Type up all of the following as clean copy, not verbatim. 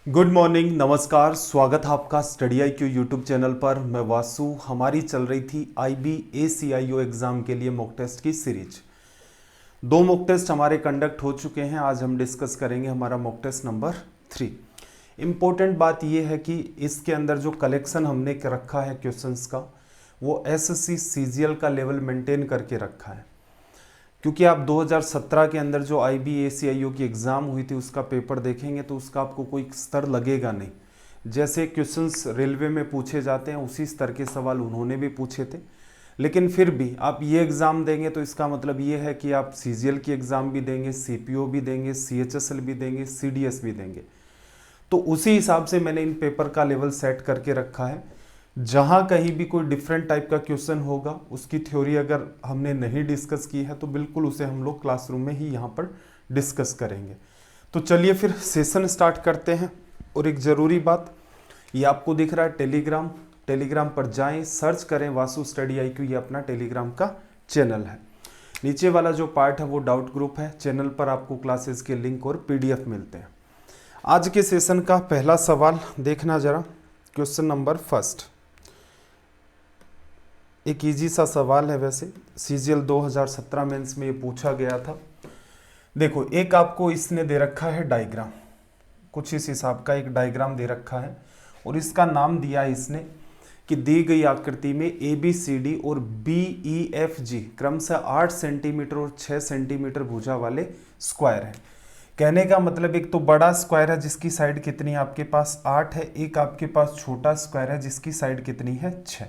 Good morning, नमस्कार। स्वागत है आपका study I Q YouTube channel पर। मैं वासु। हमारी चल रही थी IB ACIO एग्ज़ाम के लिए मॉक टेस्ट की सीरीज। 2 मॉक टेस्ट हमारे कंडक्ट हो चुके हैं। आज हम डिस्कस करेंगे हमारा मॉक टेस्ट नंबर 3। इम्पोर्टेंट बात यह है कि इसके अंदर जो कलेक्शन हमने रखा है क्वेश्चंस का, वो SSC CGL का लेवल मेंटेन करके रखा है। क्योंकि आप 2017 के अंदर जो IB ACIO की एग्ज़ाम हुई थी उसका पेपर देखेंगे तो उसका आपको कोई स्तर लगेगा नहीं। जैसे क्वेश्चंस रेलवे में पूछे जाते हैं उसी स्तर के सवाल उन्होंने भी पूछे थे। लेकिन फिर भी आप ये एग्ज़ाम देंगे तो इसका मतलब ये है कि आप CGL की एग्ज़ाम भी देंगे, CPO भी देंगे, CHSL भी देंगे, CDS भी देंगे। तो उसी हिसाब से मैंने इन पेपर का लेवल सेट करके रखा है। जहाँ कहीं भी कोई डिफरेंट टाइप का क्वेश्चन होगा, उसकी थ्योरी अगर हमने नहीं डिस्कस की है तो बिल्कुल उसे हम लोग क्लासरूम में ही यहाँ पर डिस्कस करेंगे। तो चलिए फिर सेशन स्टार्ट करते हैं। और एक ज़रूरी बात, ये आपको दिख रहा है टेलीग्राम पर जाएं, सर्च करें वासु स्टडी IQ, ये अपना टेलीग्राम का चैनल है। नीचे वाला जो पार्ट है वो डाउट ग्रुप है। चैनल पर आपको क्लासेस के लिंक और PDF मिलते हैं। आज के सेशन का पहला सवाल देखना जरा। क्वेश्चन नंबर फर्स्ट, एक इजी सा सवाल है। वैसे CGL 2017 मेंस में ये पूछा गया था। देखो, एक आपको इसने दे रखा है डायग्राम, कुछ इस हिसाब का एक डायग्राम दे रखा है और इसका नाम दिया है इसने कि दी गई आकृति में ABCD और BEFG क्रमशः 8 सेंटीमीटर और 6 सेंटीमीटर भुजा वाले स्क्वायर है। कहने का मतलब एक तो बड़ा स्क्वायर है जिसकी साइड कितनी है आपके पास 8 है, एक आपके पास छोटा स्क्वायर है जिसकी साइड कितनी है 6।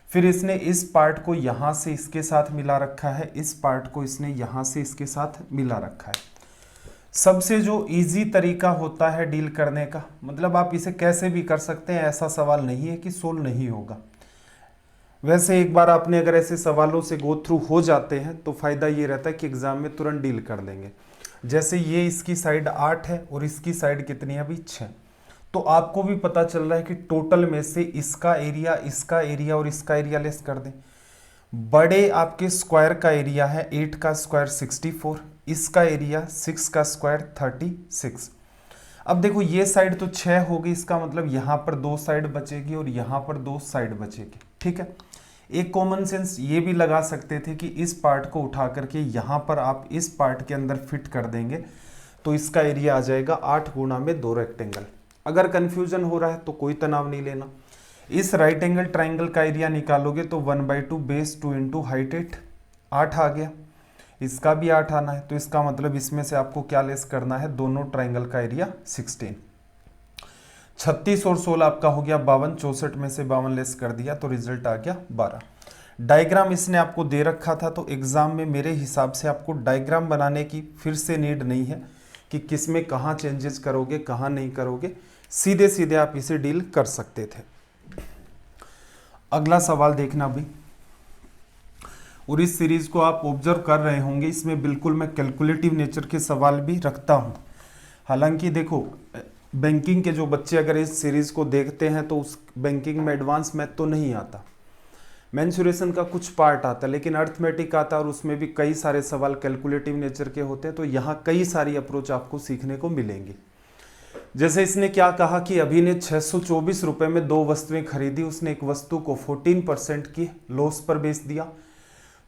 फिर इसने इस पार्ट को यहाँ से इसके साथ मिला रखा है, इस पार्ट को इसने यहाँ से इसके साथ मिला रखा है। सबसे जो इजी तरीका होता है डील करने का, मतलब आप इसे कैसे भी कर सकते हैं, ऐसा सवाल नहीं है कि सोल्व नहीं होगा। वैसे एक बार आपने अगर ऐसे सवालों से गो थ्रू हो जाते हैं तो फायदा ये रहता है कि एग्जाम में तुरंत डील कर लेंगे। जैसे ये इसकी साइड 8 है और इसकी साइड कितनी है अभी 6, तो आपको भी पता चल रहा है कि टोटल में से इसका एरिया और इसका एरिया लेस कर दें। बड़े आपके स्क्वायर का एरिया है 8 का स्क्वायर 64, इसका एरिया 6 का स्क्वायर 36। अब देखो ये साइड तो 6 होगी, इसका मतलब यहाँ पर 2 साइड बचेगी और यहाँ पर 2 साइड बचेगी। ठीक है, एक कॉमन सेंस ये भी लगा सकते थे कि इस पार्ट को उठा करके यहाँ पर आप इस पार्ट के अंदर फिट कर देंगे तो इसका एरिया आ जाएगा 8 गुणा में 2 रेक्टेंगल। अगर कंफ्यूजन हो रहा है तो कोई तनाव नहीं लेना। इस राइट एंगल ट्राइंगल का एरिया निकालोगे तो 1/2 बेस 2 इंटू हाइट 8 आ गया। इसका भी 8 आना है, तो इसका मतलब इसमें से आपको क्या लेस करना है, दोनों ट्राइंगल का एरिया 16। 36 और 16 आपका हो गया 52, 64 में से 52 लेस कर दिया तो रिजल्ट आ गया 12। डायग्राम इसने आपको दे रखा था तो एग्जाम में मेरे हिसाब से आपको डायग्राम बनाने की फिर से नीड नहीं है कि किस में कहाँ चेंजेस करोगे कहाँ नहीं करोगे, सीधे सीधे आप इसे डील कर सकते थे। अगला सवाल देखना भी, और इस सीरीज को आप ऑब्जर्व कर रहे होंगे, इसमें बिल्कुल मैं कैलकुलेटिव नेचर के सवाल भी रखता हूं। हालांकि देखो, बैंकिंग के जो बच्चे अगर इस सीरीज को देखते हैं तो उस बैंकिंग में एडवांस मैथ तो नहीं आता, मेंसुरेशन का कुछ पार्ट आता है, लेकिन अर्थमेटिक आता है और उसमें भी कई सारे सवाल कैलकुलेटिव नेचर के होते हैं। तो यहाँ कई सारी अप्रोच आपको सीखने को मिलेंगी। जैसे इसने क्या कहा कि अभी ने 624 रुपए में 2 वस्तुएं खरीदी। उसने एक वस्तु को 14% की लॉस पर बेच दिया,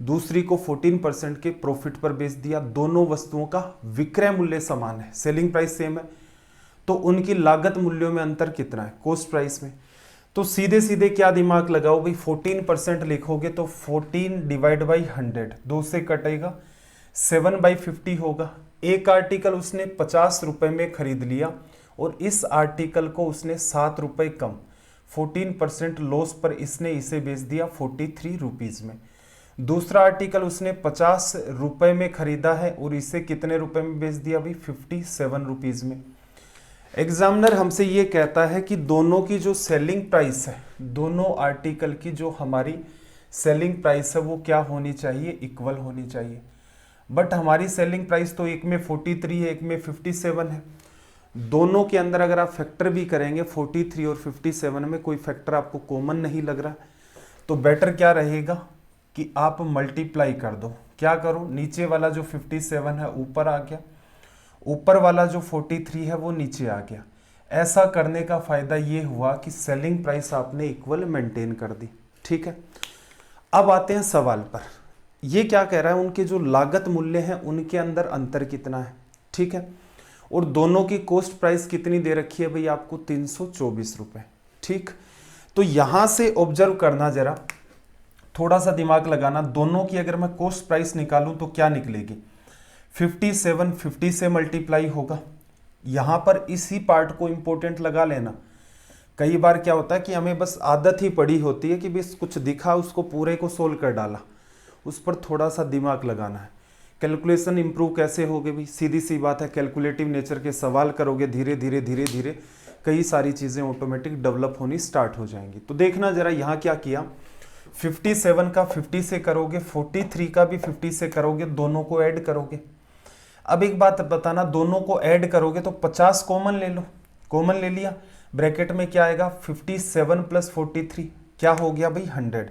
दूसरी को 14% के प्रॉफिट पर बेच दिया। दोनों वस्तुओं का विक्रय मूल्य समान है, सेलिंग प्राइस सेम है, तो उनकी लागत मूल्यों में अंतर कितना है, कॉस्ट प्राइस में। तो सीधे सीधे क्या दिमाग लगाओ भाई, 14% लिखोगे तो 14 डिवाइड बाई 100, 2 से कटेगा, 7/50 होगा। एक आर्टिकल उसने 50 रुपए में खरीद लिया और इस आर्टिकल को उसने 7 रुपए कम, 14% लॉस पर इसने इसे बेच दिया 43 रुपीज में। दूसरा आर्टिकल उसने 50 रुपए में खरीदा है और इसे कितने रुपए में बेच दिया भाई, 57 रुपीज में। एग्जामिनर हमसे ये कहता है कि दोनों की जो सेलिंग प्राइस है, दोनों आर्टिकल की जो हमारी सेलिंग प्राइस है वो क्या होनी चाहिए, इक्वल होनी चाहिए। बट हमारी सेलिंग प्राइस तो एक में 43 है, एक में 57 है। दोनों के अंदर अगर आप फैक्टर भी करेंगे 43 और 57 में कोई फैक्टर आपको कॉमन नहीं लग रहा, तो बेटर क्या रहेगा कि आप मल्टीप्लाई कर दो। क्या करो, नीचे वाला जो 57 है ऊपर आ गया, ऊपर वाला जो 43 है वो नीचे आ गया। ऐसा करने का फायदा ये हुआ कि सेलिंग प्राइस आपने इक्वल मेंटेन कर दी। ठीक है, अब आते हैं सवाल पर। ये क्या कह रहा है, उनके जो लागत मूल्य हैं उनके अंदर अंतर कितना है। ठीक है, और दोनों की कॉस्ट प्राइस कितनी दे रखी है भाई आपको, 324 रुपए। ठीक, तो यहां से ऑब्जर्व करना, जरा थोड़ा सा दिमाग लगाना। दोनों की अगर मैं कॉस्ट प्राइस निकालूं तो क्या निकलेगी, 57 50 से मल्टीप्लाई होगा। यहां पर इसी पार्ट को इंपॉर्टेंट लगा लेना। कई बार क्या होता है कि हमें बस आदत ही पड़ी होती है कि बस कुछ दिखा उसको पूरे को सोल्व कर डाला, उस पर थोड़ा सा दिमाग लगाना है। कैलकुलेशन इंप्रूव कैसे होगी भाई, सीधी सी बात है, कैलकुलेटिव नेचर के सवाल करोगे, धीरे धीरे धीरे धीरे कई सारी चीज़ें ऑटोमेटिक डेवलप होनी स्टार्ट हो जाएंगी। तो देखना जरा यहाँ क्या किया, 57 का 50 से करोगे, 43 का भी 50 से करोगे, दोनों को ऐड करोगे। अब एक बात बताना, दोनों को ऐड करोगे तो 50 कॉमन ले लो, कॉमन ले लिया, ब्रैकेट में क्या आएगा 57 प्लस 43 क्या हो गया भाई 100।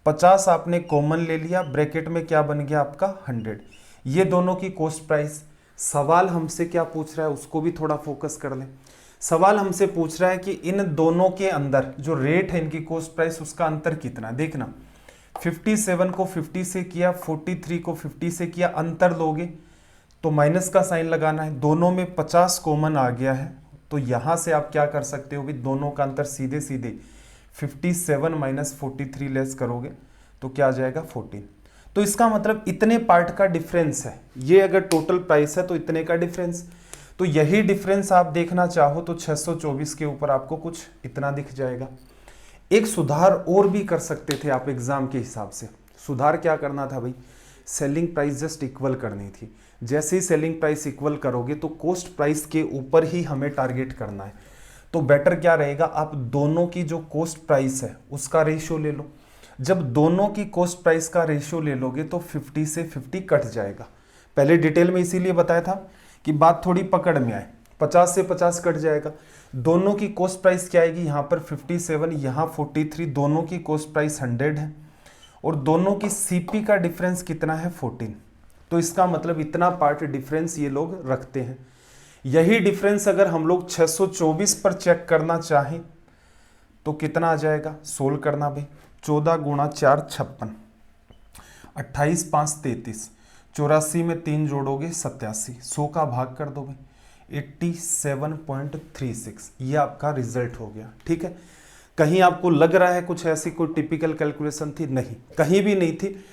50 आपने कॉमन ले लिया, ब्रैकेट में क्या बन गया आपका 100। ये दोनों की कॉस्ट प्राइस। सवाल हमसे क्या पूछ रहा है उसको भी थोड़ा फोकस कर लें। सवाल हमसे पूछ रहा है कि इन दोनों के अंदर जो रेट है इनकी कॉस्ट प्राइस उसका अंतर कितना है। देखना 57 को 50 से किया, 43 को 50 से किया, अंतर लोगे तो माइनस का साइन लगाना है। दोनों में 50 कॉमन आ गया है तो यहां से आप क्या कर सकते हो भी, दोनों का अंतर सीधे सीधे 57 माइनस 43 लेस करोगे तो क्या आ जाएगा 14। तो इसका मतलब इतने पार्ट का डिफरेंस है, ये अगर टोटल प्राइस है तो इतने का डिफरेंस। तो यही डिफरेंस आप देखना चाहो तो 624 के ऊपर आपको कुछ इतना दिख जाएगा। एक सुधार और भी कर सकते थे आप एग्जाम के हिसाब से। सुधार क्या करना था भाई, सेलिंग प्राइस जस्ट इक्वल करनी थी। जैसे ही सेलिंग प्राइस इक्वल करोगे तो कॉस्ट प्राइस के ऊपर ही हमें टारगेट करना है। तो बेटर क्या रहेगा, आप दोनों की जो कॉस्ट प्राइस है उसका रेशियो ले लो। जब दोनों की कॉस्ट प्राइस का रेशियो ले लोगे तो 50 से 50 कट जाएगा। पहले डिटेल में इसीलिए बताया था कि बात थोड़ी पकड़ में आए, 50 से 50 कट जाएगा। दोनों की कॉस्ट प्राइस क्या आएगी, यहाँ पर 57, यहाँ 43, दोनों की कॉस्ट प्राइस 100 है और दोनों की सीपी का डिफरेंस कितना है 14। तो इसका मतलब इतना पार्ट डिफरेंस ये लोग रखते हैं। यही डिफरेंस अगर हम लोग 624 पर चेक करना चाहें तो कितना आ जाएगा, सोल्व करना भाई। 14 गुणा 4 56, 28 5 33, 84 में 3 जोड़ोगे 87, 100 का भाग कर दो भाई 87.36, ये आपका रिजल्ट हो गया। ठीक है, कहीं आपको लग रहा है कुछ ऐसी कोई टिपिकल कैलकुलेशन थी, नहीं, कहीं भी नहीं थी।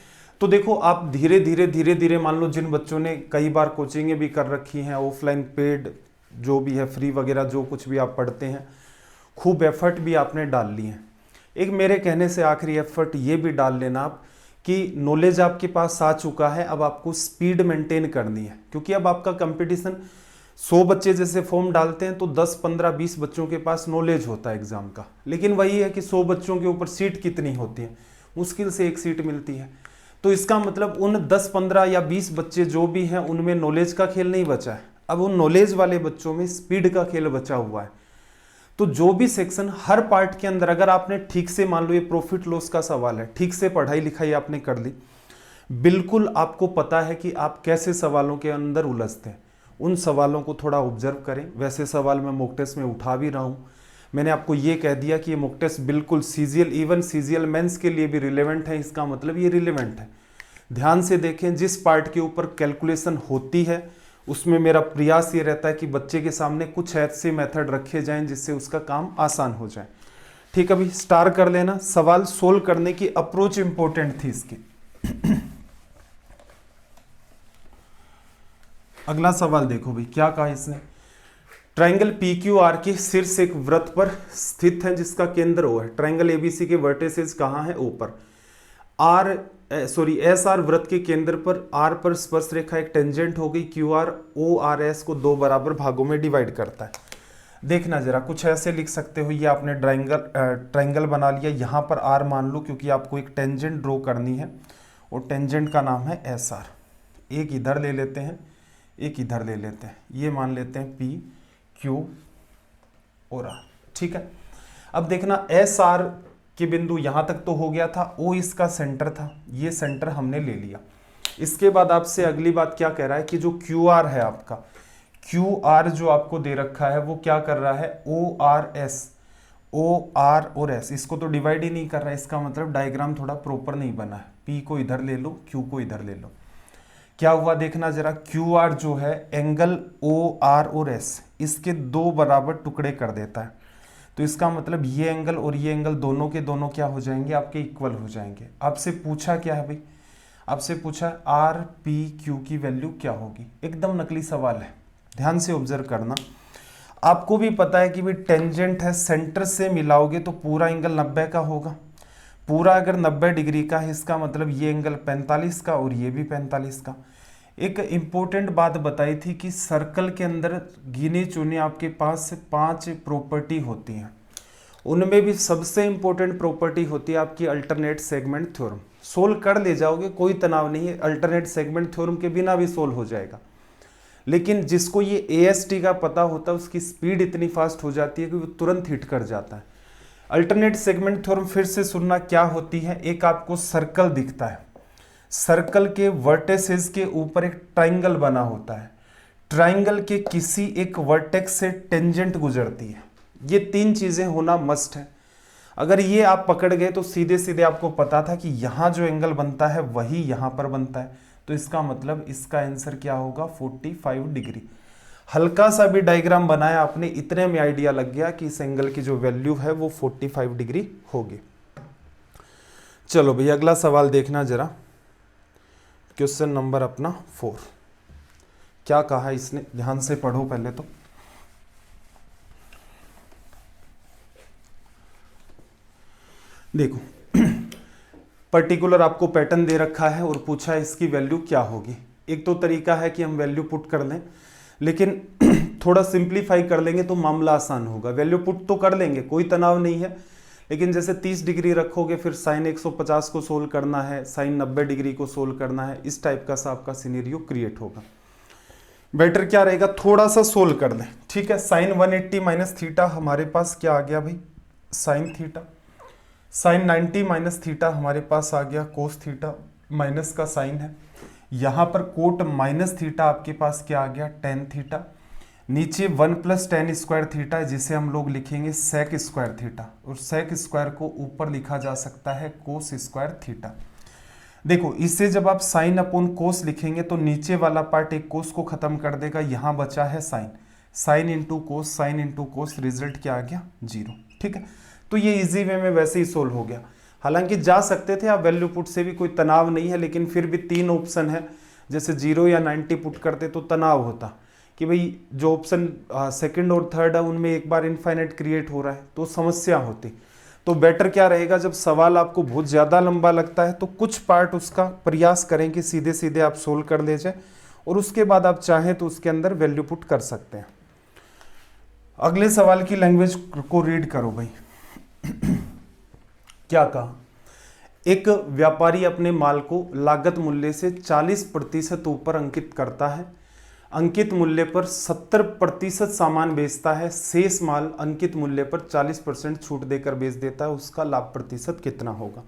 तो देखो आप धीरे धीरे मान लो जिन बच्चों ने कई बार कोचिंगें भी कर रखी हैं, ऑफलाइन पेड जो भी है, फ्री वगैरह जो कुछ भी आप पढ़ते हैं, खूब एफर्ट भी आपने डाल लिए हैं। एक मेरे कहने से आखिरी एफर्ट ये भी डाल लेना आप कि नॉलेज आपके पास आ चुका है, अब आपको स्पीड मेंटेन करनी है। क्योंकि अब आपका कंपटीशन 100 बच्चे जैसे फॉर्म डालते हैं तो 10 15 20 बच्चों के पास नॉलेज होता है एग्जाम का, लेकिन वही है कि 100 बच्चों के ऊपर सीट कितनी होती है, मुश्किल से एक सीट मिलती है। तो इसका मतलब उन 10 15 या 20 बच्चे जो भी हैं उनमें नॉलेज का खेल नहीं बचा है, अब उन नॉलेज वाले बच्चों में स्पीड का खेल बचा हुआ है। तो जो भी सेक्शन हर पार्ट के अंदर अगर आपने ठीक से, मान लो ये प्रॉफिट लॉस का सवाल है, ठीक से पढ़ाई लिखाई आपने कर ली, बिल्कुल आपको पता है कि आप कैसे सवालों के अंदर उलझते हैं, उन सवालों को थोड़ा ऑब्जर्व करें। वैसे सवाल मैं मॉक टेस्ट में उठा भी रहा हूँ, मैंने आपको ये कह दिया कि ये मॉक टेस्ट बिल्कुल सीजीएल, इवन सीजीएल मेंस के लिए भी रिलेवेंट है, इसका मतलब ये रिलेवेंट है। ध्यान से देखें, जिस पार्ट के ऊपर कैलकुलेशन होती है उसमें मेरा प्रयास ये रहता है कि बच्चे के सामने कुछ ऐसे मेथड रखे जाएं जिससे उसका काम आसान हो जाए। ठीक है, अभी स्टार कर लेना। सवाल सोल्व करने की अप्रोच इंपॉर्टेंट थी इसकी। अगला सवाल देखो भाई, क्या कहा इसने, ट्रायंगल PQR के शीर्ष एक वृत्त पर स्थित है जिसका केंद्र O है। ट्रायंगल ABC के वर्टिसेस कहाँ है, O पर। SR वृत्त के केंद्र पर R पर स्पर्श रेखा एक टेंजेंट हो गई। QR ORS को 2 बराबर भागों में डिवाइड करता है। देखना जरा, कुछ ऐसे लिख सकते हो, ये आपने ट्रायंगल बना लिया, यहाँ पर R मान लो क्योंकि आपको एक टेंजेंट ड्रॉ करनी है और टेंजेंट का नाम है SR। एक इधर ले लेते हैं, एक इधर ले लेते हैं, ये मान लेते हैं P Q और R। ठीक है, अब देखना SR के बिंदु यहां तक तो हो गया था, O इसका सेंटर था, ये सेंटर हमने ले लिया। इसके बाद आपसे अगली बात क्या कह रहा है कि जो QR है आपका, क्यू आर जो आपको दे रखा है वो क्या कर रहा है, O R S, O R और एस, इसको तो डिवाइड ही नहीं कर रहा है, इसका मतलब डायग्राम थोड़ा प्रॉपर नहीं बना है। पी को इधर ले लो, क्यू को इधर ले लो, क्या हुआ देखना जरा, क्यू आर जो है एंगल ओ आर और एस इसके दो बराबर टुकड़े कर देता है, तो इसका मतलब ये एंगल और ये एंगल दोनों के दोनों क्या हो जाएंगे, आपके इक्वल हो जाएंगे। आपसे पूछा क्या है भाई, आपसे पूछा आर पी क्यू की वैल्यू क्या होगी, एकदम नकली सवाल है, ध्यान से ऑब्जर्व करना। आपको भी पता है कि भाई टेंजेंट है, सेंटर से मिलाओगे तो पूरा एंगल 90 का होगा, पूरा अगर 90 डिग्री का है इसका मतलब ये एंगल 45 का और ये भी 45 का। एक इंपॉर्टेंट बात बताई थी कि सर्कल के अंदर गिने चुने आपके पास 5 प्रॉपर्टी होती हैं, उनमें भी सबसे इंपॉर्टेंट प्रॉपर्टी होती है आपकी अल्टरनेट सेगमेंट थ्योरम। सोल्व कर ले जाओगे, कोई तनाव नहीं है, अल्टरनेट सेगमेंट थ्योरम के बिना भी सोल्व हो जाएगा। लेकिन जिसको ये AST का पता होता है उसकी स्पीड इतनी फास्ट हो जाती है कि वो तुरंत हिट कर जाता है। अल्टरनेट सेगमेंट थ्योरम फिर से सुनना क्या होती है, एक आपको सर्कल दिखता है, सर्कल के वर्टेसेस के ऊपर एक ट्राइंगल बना होता है, ट्राइंगल के किसी एक वर्टेक्स से टेंजेंट गुजरती है, ये 3 चीजें होना मस्ट है। अगर ये आप पकड़ गए तो सीधे सीधे आपको पता था कि यहां जो एंगल बनता है वही यहां पर बनता है, तो इसका मतलब इसका आंसर क्या होगा 45 डिग्री। हल्का सा भी डायग्राम बनाया आपने, इतने में आइडिया लग गया कि इस एंगल की जो वैल्यू है वो 45 डिग्री होगी। चलो भाई अगला सवाल देखना जरा, क्वेश्चन नंबर अपना 4। क्या कहा इसने, ध्यान से पढ़ो पहले तो। देखो पर्टिकुलर आपको पैटर्न दे रखा है और पूछा है इसकी वैल्यू क्या होगी। एक तो तरीका है कि हम वैल्यू पुट कर लें, लेकिन थोड़ा सिंप्लीफाई कर लेंगे तो मामला आसान होगा। वैल्यू पुट तो कर लेंगे, कोई तनाव नहीं है, लेकिन जैसे 30 डिग्री रखोगे फिर साइन 150 को सोल्व करना है, साइन 90 डिग्री को सोल्व करना है, इस टाइप का सा आपका सिनेरियो क्रिएट होगा। बेटर क्या रहेगा, थोड़ा सा सोल्व कर लें, ठीक है। साइन 180 माइनस थीटा हमारे पास क्या आ गया भाई, sine theta. Sine 90 minus theta हमारे पास आ गया कोस थीटा, माइनस का साइन है। यहाँ पर कोट माइनस थीटा आपके पास क्या आ गया, टेन थीटा। नीचे 1 प्लस टेन स्क्वायर थीटा है जिसे हम लोग लिखेंगे सेक स्क्वायर थीटा, और सेक स्क्वायर को ऊपर लिखा जा सकता है कोस स्क्वायर थीटा। देखो इससे जब आप साइन अपॉन कोस लिखेंगे तो नीचे वाला पार्ट एक कोस को खत्म कर देगा, यहाँ बचा है sine, sine into cos, sine into cos, result क्या आ गया 0, ठीक है। तो ये इजी वे में वैसे ही सोल्व हो गया। हालांकि जा सकते थे आप वैल्यू पुट से भी, कोई तनाव नहीं है, लेकिन फिर भी 3 ऑप्शन है, जैसे 0 या 90 पुट करते तो तनाव होता कि भाई जो ऑप्शन सेकंड और थर्ड है उनमें एक बार इनफाइनाइट क्रिएट हो रहा है तो समस्या होती। तो बेटर क्या रहेगा, जब सवाल आपको बहुत ज़्यादा लंबा लगता है तो कुछ पार्ट उसका प्रयास करें कि सीधे सीधे आप सोल्व कर ले जाए, और उसके बाद आप चाहें तो उसके अंदर वैल्यू पुट कर सकते हैं। अगले सवाल की लैंग्वेज को रीड करो भाई। क्या कहा, एक व्यापारी अपने माल को लागत मूल्य से 40% ऊपर अंकित करता है, अंकित मूल्य पर 70% सामान बेचता है, शेष माल अंकित मूल्य पर 40% छूट देकर बेच देता है, उसका लाभ प्रतिशत कितना होगा।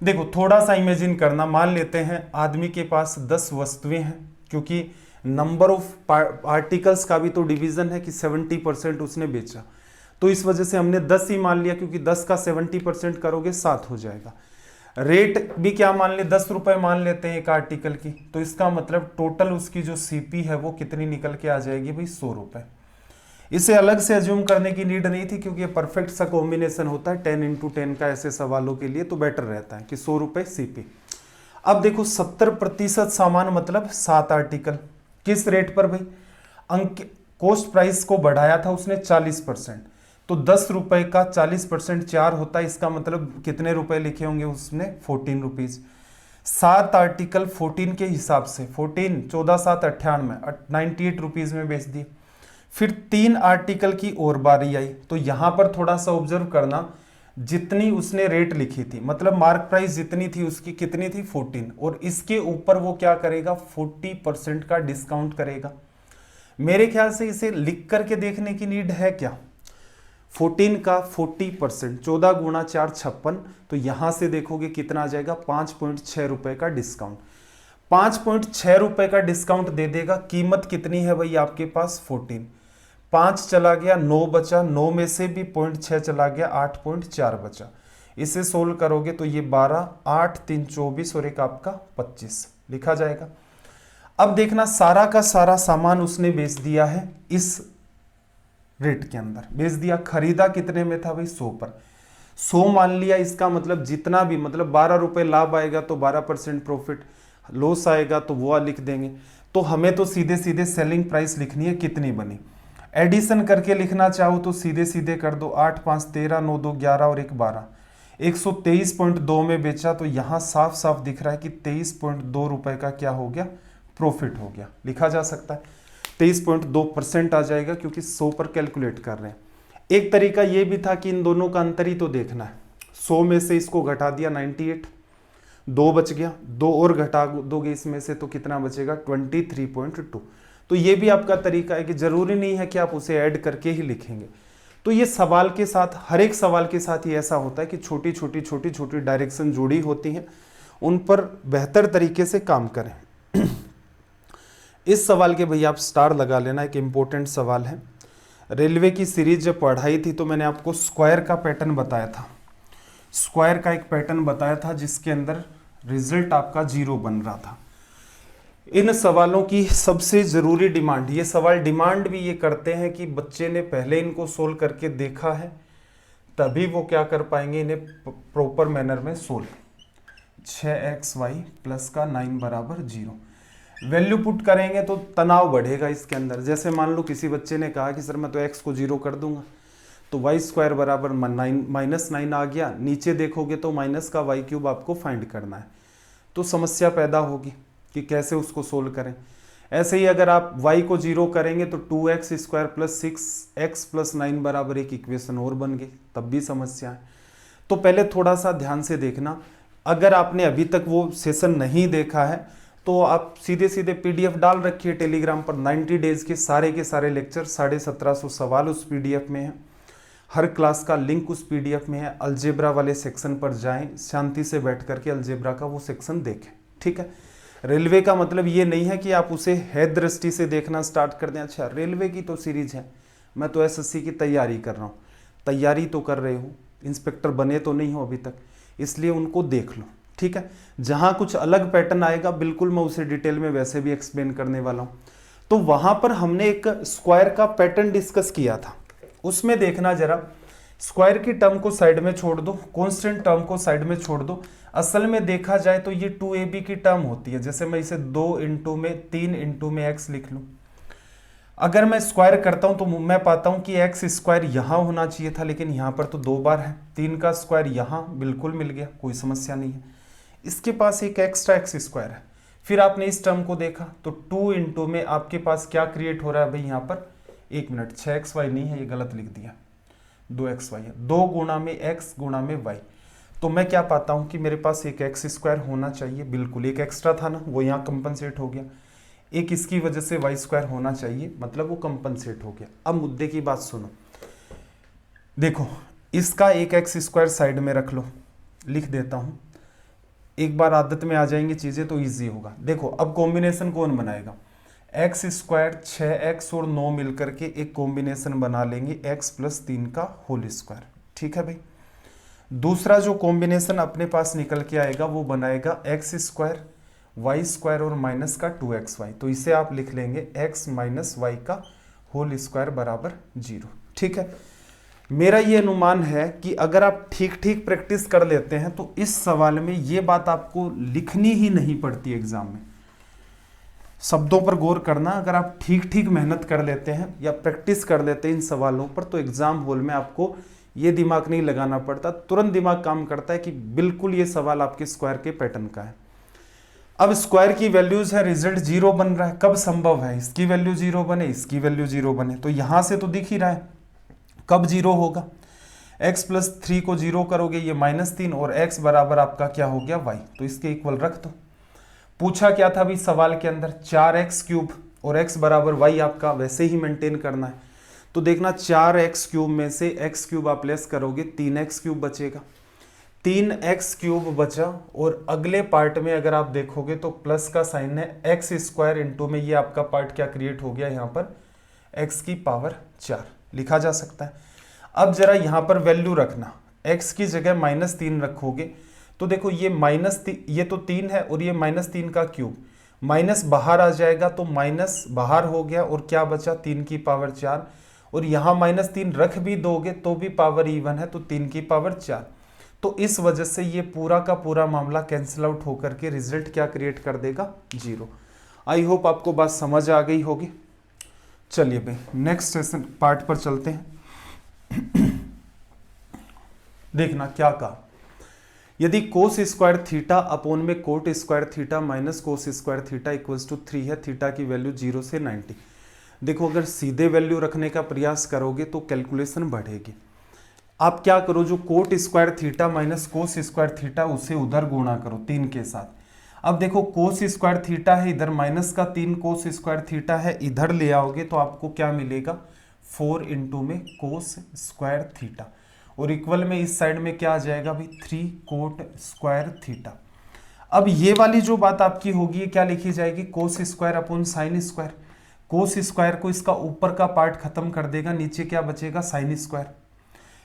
देखो थोड़ा सा इमेजिन करना, मान लेते हैं आदमी के पास 10 वस्तुएं हैं, क्योंकि नंबर ऑफ आर्टिकल्स का भी तो डिवीजन है कि 70% उसने बेचा, तो इस वजह से हमने 10 ही मान लिया, क्योंकि 10 का 70% करोगे 7 हो जाएगा। रेट भी क्या मान ले, 10 रुपए मान लेते हैं एक आर्टिकल की, तो इसका मतलब टोटल उसकी जो सीपी है वो कितनी निकल के आ जाएगी भाई 100 रुपए। इसे अलग से अज्यूम करने की नीड नहीं थी, क्योंकि ये परफेक्ट सा कॉम्बिनेशन होता है 10 × 10 का ऐसे सवालों के लिए, तो बेटर रहता है कि 100 रुपए सीपी। अब देखो 70% सामान मतलब 7 आर्टिकल, किस रेट पर भाई, अंक कॉस्ट प्राइस को बढ़ाया था उसने 40%, तो 10 रुपए का 40% 4 होता है, इसका मतलब कितने रुपए लिखे होंगे उसने 14 रुपीज। 7 आर्टिकल 14 के हिसाब से 14 14 7 98 98 रुपीज में बेच दिए। फिर 3 आर्टिकल की और बारी आई, तो यहां पर थोड़ा सा ऑब्जर्व करना, जितनी उसने रेट लिखी थी मतलब मार्क प्राइस जितनी थी उसकी कितनी थी 14, और इसके ऊपर वो क्या करेगा 40% का डिस्काउंट करेगा। मेरे ख्याल से इसे लिख करके देखने की नीड है क्या, 14 का 40%, 14 × 4 56, तो यहां से देखोगे कितना आ जाएगा 5.6 रुपए का डिस्काउंट। 5.6 रुपए का डिस्काउंट दे देगा। कीमत कितनी है भाई आपके पास 14, 5 चला गया, 9 बचा, 9 में से भी 0.6 चला गया, 8.4 बचा। इसे सोल्व करोगे तो ये 12, 8 3 24 और एक आपका 25 लिखा जाएगा। अब देखना सारा का सारा सामान उसने बेच दिया है इस रेट के अंदर बेच दिया। खरीदा कितने में था भाई 100 पर, 100 मान लिया। इसका मतलब जितना भी मतलब 12 रुपए लाभ आएगा तो 12% प्रॉफिट, लॉस आएगा तो वो लिख देंगे। तो हमें तो सीधे सीधे सेलिंग प्राइस लिखनी है कितनी बनी। एडिशन करके लिखना चाहो तो सीधे सीधे कर दो, 8 5 13, 9 2 11 और 1 12, 123.2 में बेचा। तो यहां साफ साफ दिख रहा है कि 23.2 रुपए का क्या हो गया प्रॉफिट हो गया। लिखा जा सकता है 23.2% आ जाएगा क्योंकि 100 पर कैलकुलेट कर रहे हैं। एक तरीका ये भी था कि इन दोनों का अंतर ही तो देखना है। 100 में से इसको घटा दिया 98, 2 बच गया, 2 और घटा दोगे इसमें से तो कितना बचेगा 23.2। तो ये भी आपका तरीका है कि जरूरी नहीं है कि आप उसे ऐड करके ही लिखेंगे। तो ये सवाल के साथ, हर एक सवाल के साथ ही ऐसा होता है कि छोटी छोटी डायरेक्शन जुड़ी होती हैं, उन पर बेहतर तरीके से काम करें। इस सवाल के भैया आप स्टार लगा लेना, एक इंपॉर्टेंट सवाल है। रेलवे की सीरीज जब पढ़ाई थी तो मैंने आपको स्क्वायर का पैटर्न बताया था, स्क्वायर का एक पैटर्न बताया था जिसके अंदर रिजल्ट आपका 0 बन रहा था। इन सवालों की सबसे जरूरी डिमांड, ये सवाल डिमांड भी ये करते हैं कि बच्चे ने पहले इनको सोल्व करके देखा है तभी वो क्या कर पाएंगे इन्हें प्रॉपर मैनर में सोल्व। 6xy प्लस का 9 बराबर 0, वैल्यू पुट करेंगे तो तनाव बढ़ेगा इसके अंदर। जैसे मान लो किसी बच्चे ने कहा कि सर मैं तो x को 0 कर दूंगा तो y² बराबर -9 आ गया। नीचे देखोगे तो माइनस का y³ आपको फाइंड करना है, तो समस्या पैदा होगी कि कैसे उसको सोल्व करें। ऐसे ही अगर आप y को 0 करेंगे तो 2x² प्लस 6x प्लस 9 बराबर एक इक्वेशन और बन गई, तब भी समस्या है। तो पहले थोड़ा सा ध्यान से देखना। अगर आपने अभी तक वो सेशन नहीं देखा है तो आप सीधे सीधे PDF डाल रखिए टेलीग्राम पर, 90 डेज के सारे लेक्चर 1750 सवाल उस PDF में है। हर क्लास का लिंक उस PDF में है। अलजेब्रा वाले सेक्शन पर जाएं, शांति से बैठ करके अलजेब्रा का वो सेक्शन देखें, ठीक है। रेलवे का मतलब ये नहीं है कि आप उसे है दृष्टि से देखना स्टार्ट कर दें। अच्छा रेलवे की तो सीरीज है, मैं तो SSC की तैयारी कर रहा हूँ। तैयारी तो कर रहे हो, इंस्पेक्टर बने तो नहीं हो अभी तक, इसलिए उनको देख लो, ठीक है। जहाँ कुछ अलग पैटर्न आएगा बिल्कुल मैं उसे डिटेल में वैसे भी एक्सप्लेन करने वाला हूँ। तो वहाँ पर हमने एक स्क्वायर का पैटर्न डिस्कस किया था, उसमें देखना जरा, स्क्वायर की टर्म को साइड में छोड़ दो, कांस्टेंट टर्म को साइड में छोड़ दो। असल में देखा जाए तो ये 2ab की टर्म होती है। जैसे मैं इसे 2 इंटू में 3 इंटू में x लिख लूं, अगर मैं स्क्वायर करता हूं तो मैं पाता हूं कि x² यहां होना चाहिए था, लेकिन यहां पर तो 2 बार है। 3 का स्क्वायर यहां बिल्कुल मिल गया, कोई समस्या नहीं है। इसके पास एक एक्स्ट्रा x² है। फिर आपने इस टर्म को देखा तो 2 इंटू में आपके पास क्या क्रिएट हो रहा है भाई यहाँ पर, 1 मिनट, 6xy नहीं है, ये गलत लिख दिया, 2xy है। 2 गुणा में x गुणा में y, तो मैं क्या पाता हूं कि मेरे पास एक x² होना चाहिए, बिल्कुल एक एक्स्ट्रा था ना, वो यहाँ कंपनसेट हो गया। एक इसकी वजह से y² होना चाहिए, मतलब वो कंपनसेट हो गया। अब मुद्दे की बात सुनो, देखो इसका एक x² साइड में रख लो, लिख देता हूं। एक बार आदत में आ जाएंगी चीजें तो इजी होगा। देखो अब कॉम्बिनेशन कौन बनाएगा, x², 6x और 9 मिलकर के एक कॉम्बिनेशन बना लेंगे, x + 3 का होल स्क्वायर, ठीक है भाई। दूसरा जो कॉम्बिनेशन अपने पास निकल के आएगा वो बनाएगा x², y² और माइनस का 2xy, तो इसे आप लिख लेंगे x - y का होल स्क्वायर बराबर 0, ठीक है। मेरा ये अनुमान है कि अगर आप ठीक ठीक प्रैक्टिस कर लेते हैं तो इस सवाल में ये बात आपको लिखनी ही नहीं पड़ती एग्जाम में। शब्दों पर गौर करना, अगर आप ठीक ठीक मेहनत कर लेते हैं या प्रैक्टिस कर लेते हैं इन सवालों पर तो एग्जाम हॉल में आपको ये दिमाग नहीं लगाना पड़ता, तुरंत दिमाग काम करता है कि बिल्कुल ये सवाल आपके स्क्वायर के पैटर्न का है। अब स्क्वायर की वैल्यूज है, रिजल्ट 0 बन रहा है, कब संभव है इसकी वैल्यू 0 बने, इसकी वैल्यू 0 बने, तो यहां से तो दिख ही रहा है कब 0 होगा। x + 3 को 0 करोगे ये -3 और x बराबर आपका क्या हो गया y, तो इसके इक्वल रख दो। पूछा क्या था अभी सवाल के अंदर, 4x³ और x बराबर y आपका वैसे ही मेंटेन करना है। तो देखना 4x³ में से x³ आप लेस करोगे 3x³ बचेगा। 3x³ बचा, और अगले पार्ट में अगर आप देखोगे तो प्लस का साइन है, x² इंटू में ये आपका पार्ट क्या क्रिएट हो गया यहाँ पर, x⁴ लिखा जा सकता है। अब जरा यहाँ पर वैल्यू रखना, x की जगह -3 रखोगे तो देखो ये ये तो 3 है और ये -3 का क्यूब, माइनस बाहर आ जाएगा तो माइनस बाहर हो गया और क्या बचा 3⁴, और यहाँ -3 रख भी दोगे तो भी पावर इवन है तो 3⁴। तो इस वजह से ये पूरा का पूरा मामला कैंसिल आउट होकर के रिजल्ट क्या क्रिएट कर देगा, 0। आई होप आपको बात समझ आ गई होगी। चलिए भाई नेक्स्ट सेशन पार्ट पर चलते हैं। देखना क्या कहा, यदि cos² थीटा अपॉन में cot² theta minus cos² theta equals to 3 है, थीटा की वैल्यू 0 से 90। देखो अगर सीधे वैल्यू रखने का प्रयास करोगे तो कैलकुलेशन बढ़ेगी। आप क्या करो, जो cot² theta minus cos² theta उसे उधर गुणा करो 3 के साथ। अब देखो cos² थीटा है इधर, माइनस का 3 cos² थीटा है इधर ले आओगे तो आपको क्या मिलेगा, 4 इंटू में cos² थीटा, और इक्वल में इस साइड में क्या आ जाएगा भाई, 3 cot² थीटा। अब ये वाली जो बात आपकी होगी क्या लिखी जाएगी, cos² अपॉन sin²। cos² को इसका ऊपर का पार्ट खत्म कर देगा, नीचे क्या बचेगा, sin²।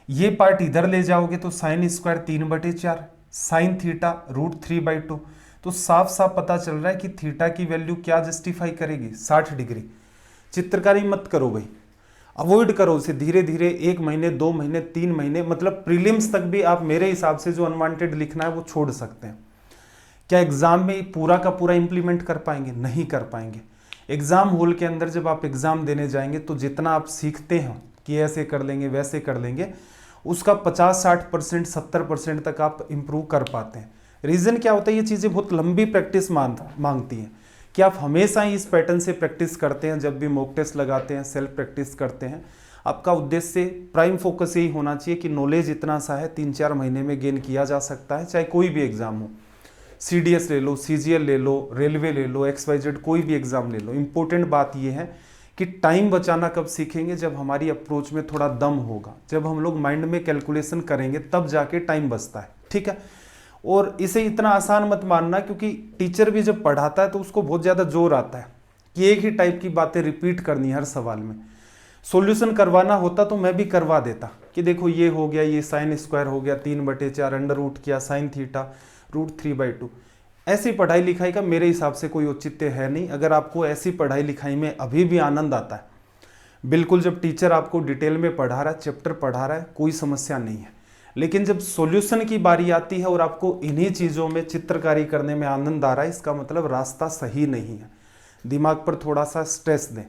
ये पार्ट इधर ले जाओगे तो sin² 3/4, sin थीटा √3/2। तो साफ साफ पता चल रहा है कि थीटा की वैल्यू क्या जस्टिफाई करेगी, 60 डिग्री। चित्रकारी मत करो भाई, अवॉइड करो उसे, धीरे धीरे 1 महीने 2 महीने 3 महीने, मतलब प्रीलिम्स तक भी आप मेरे हिसाब से जो अनवांटेड लिखना है वो छोड़ सकते हैं। क्या एग्जाम में पूरा का पूरा इंप्लीमेंट कर पाएंगे, नहीं कर पाएंगे। एग्जाम हॉल के अंदर जब आप एग्जाम देने जाएंगे तो जितना आप सीखते हैं कि ऐसे कर लेंगे वैसे कर लेंगे, उसका 50-60% 70% तक आप इम्प्रूव कर पाते हैं। रीज़न क्या होता है, ये चीज़ें बहुत लंबी प्रैक्टिस मांगती हैं कि आप हमेशा ही इस पैटर्न से प्रैक्टिस करते हैं। जब भी मॉक टेस्ट लगाते हैं, सेल्फ प्रैक्टिस करते हैं, आपका उद्देश्य प्राइम फोकस यही होना चाहिए कि नॉलेज इतना सा है 3-4 महीने में गेन किया जा सकता है, चाहे कोई भी एग्जाम हो। CDS ले लो, CGL ले लो, रेलवे ले लो, XYZ कोई भी एग्जाम ले लो। इंपॉर्टेंट बात यह है कि टाइम बचाना कब सीखेंगे, जब हमारी अप्रोच में थोड़ा दम होगा, जब हम लोग माइंड में कैलकुलेशन करेंगे तब जाके टाइम बचता है, ठीक है। और इसे इतना आसान मत मानना, क्योंकि टीचर भी जब पढ़ाता है तो उसको बहुत ज़्यादा जोर आता है कि एक ही टाइप की बातें रिपीट करनी हर सवाल में। सॉल्यूशन करवाना होता तो मैं भी करवा देता कि देखो ये हो गया, ये sin² हो गया 3/4, अंडर रूट किया sin थीटा √3/2। ऐसी पढ़ाई लिखाई का मेरे हिसाब से कोई औचित्य है नहीं। अगर आपको ऐसी पढ़ाई लिखाई में अभी भी आनंद आता है, बिल्कुल जब टीचर आपको डिटेल में पढ़ा रहा है, चैप्टर पढ़ा रहा है, कोई समस्या नहीं है। लेकिन जब सॉल्यूशन की बारी आती है और आपको इन्हीं चीज़ों में चित्रकारी करने में आनंद आ रहा है, इसका मतलब रास्ता सही नहीं है। दिमाग पर थोड़ा सा स्ट्रेस दें।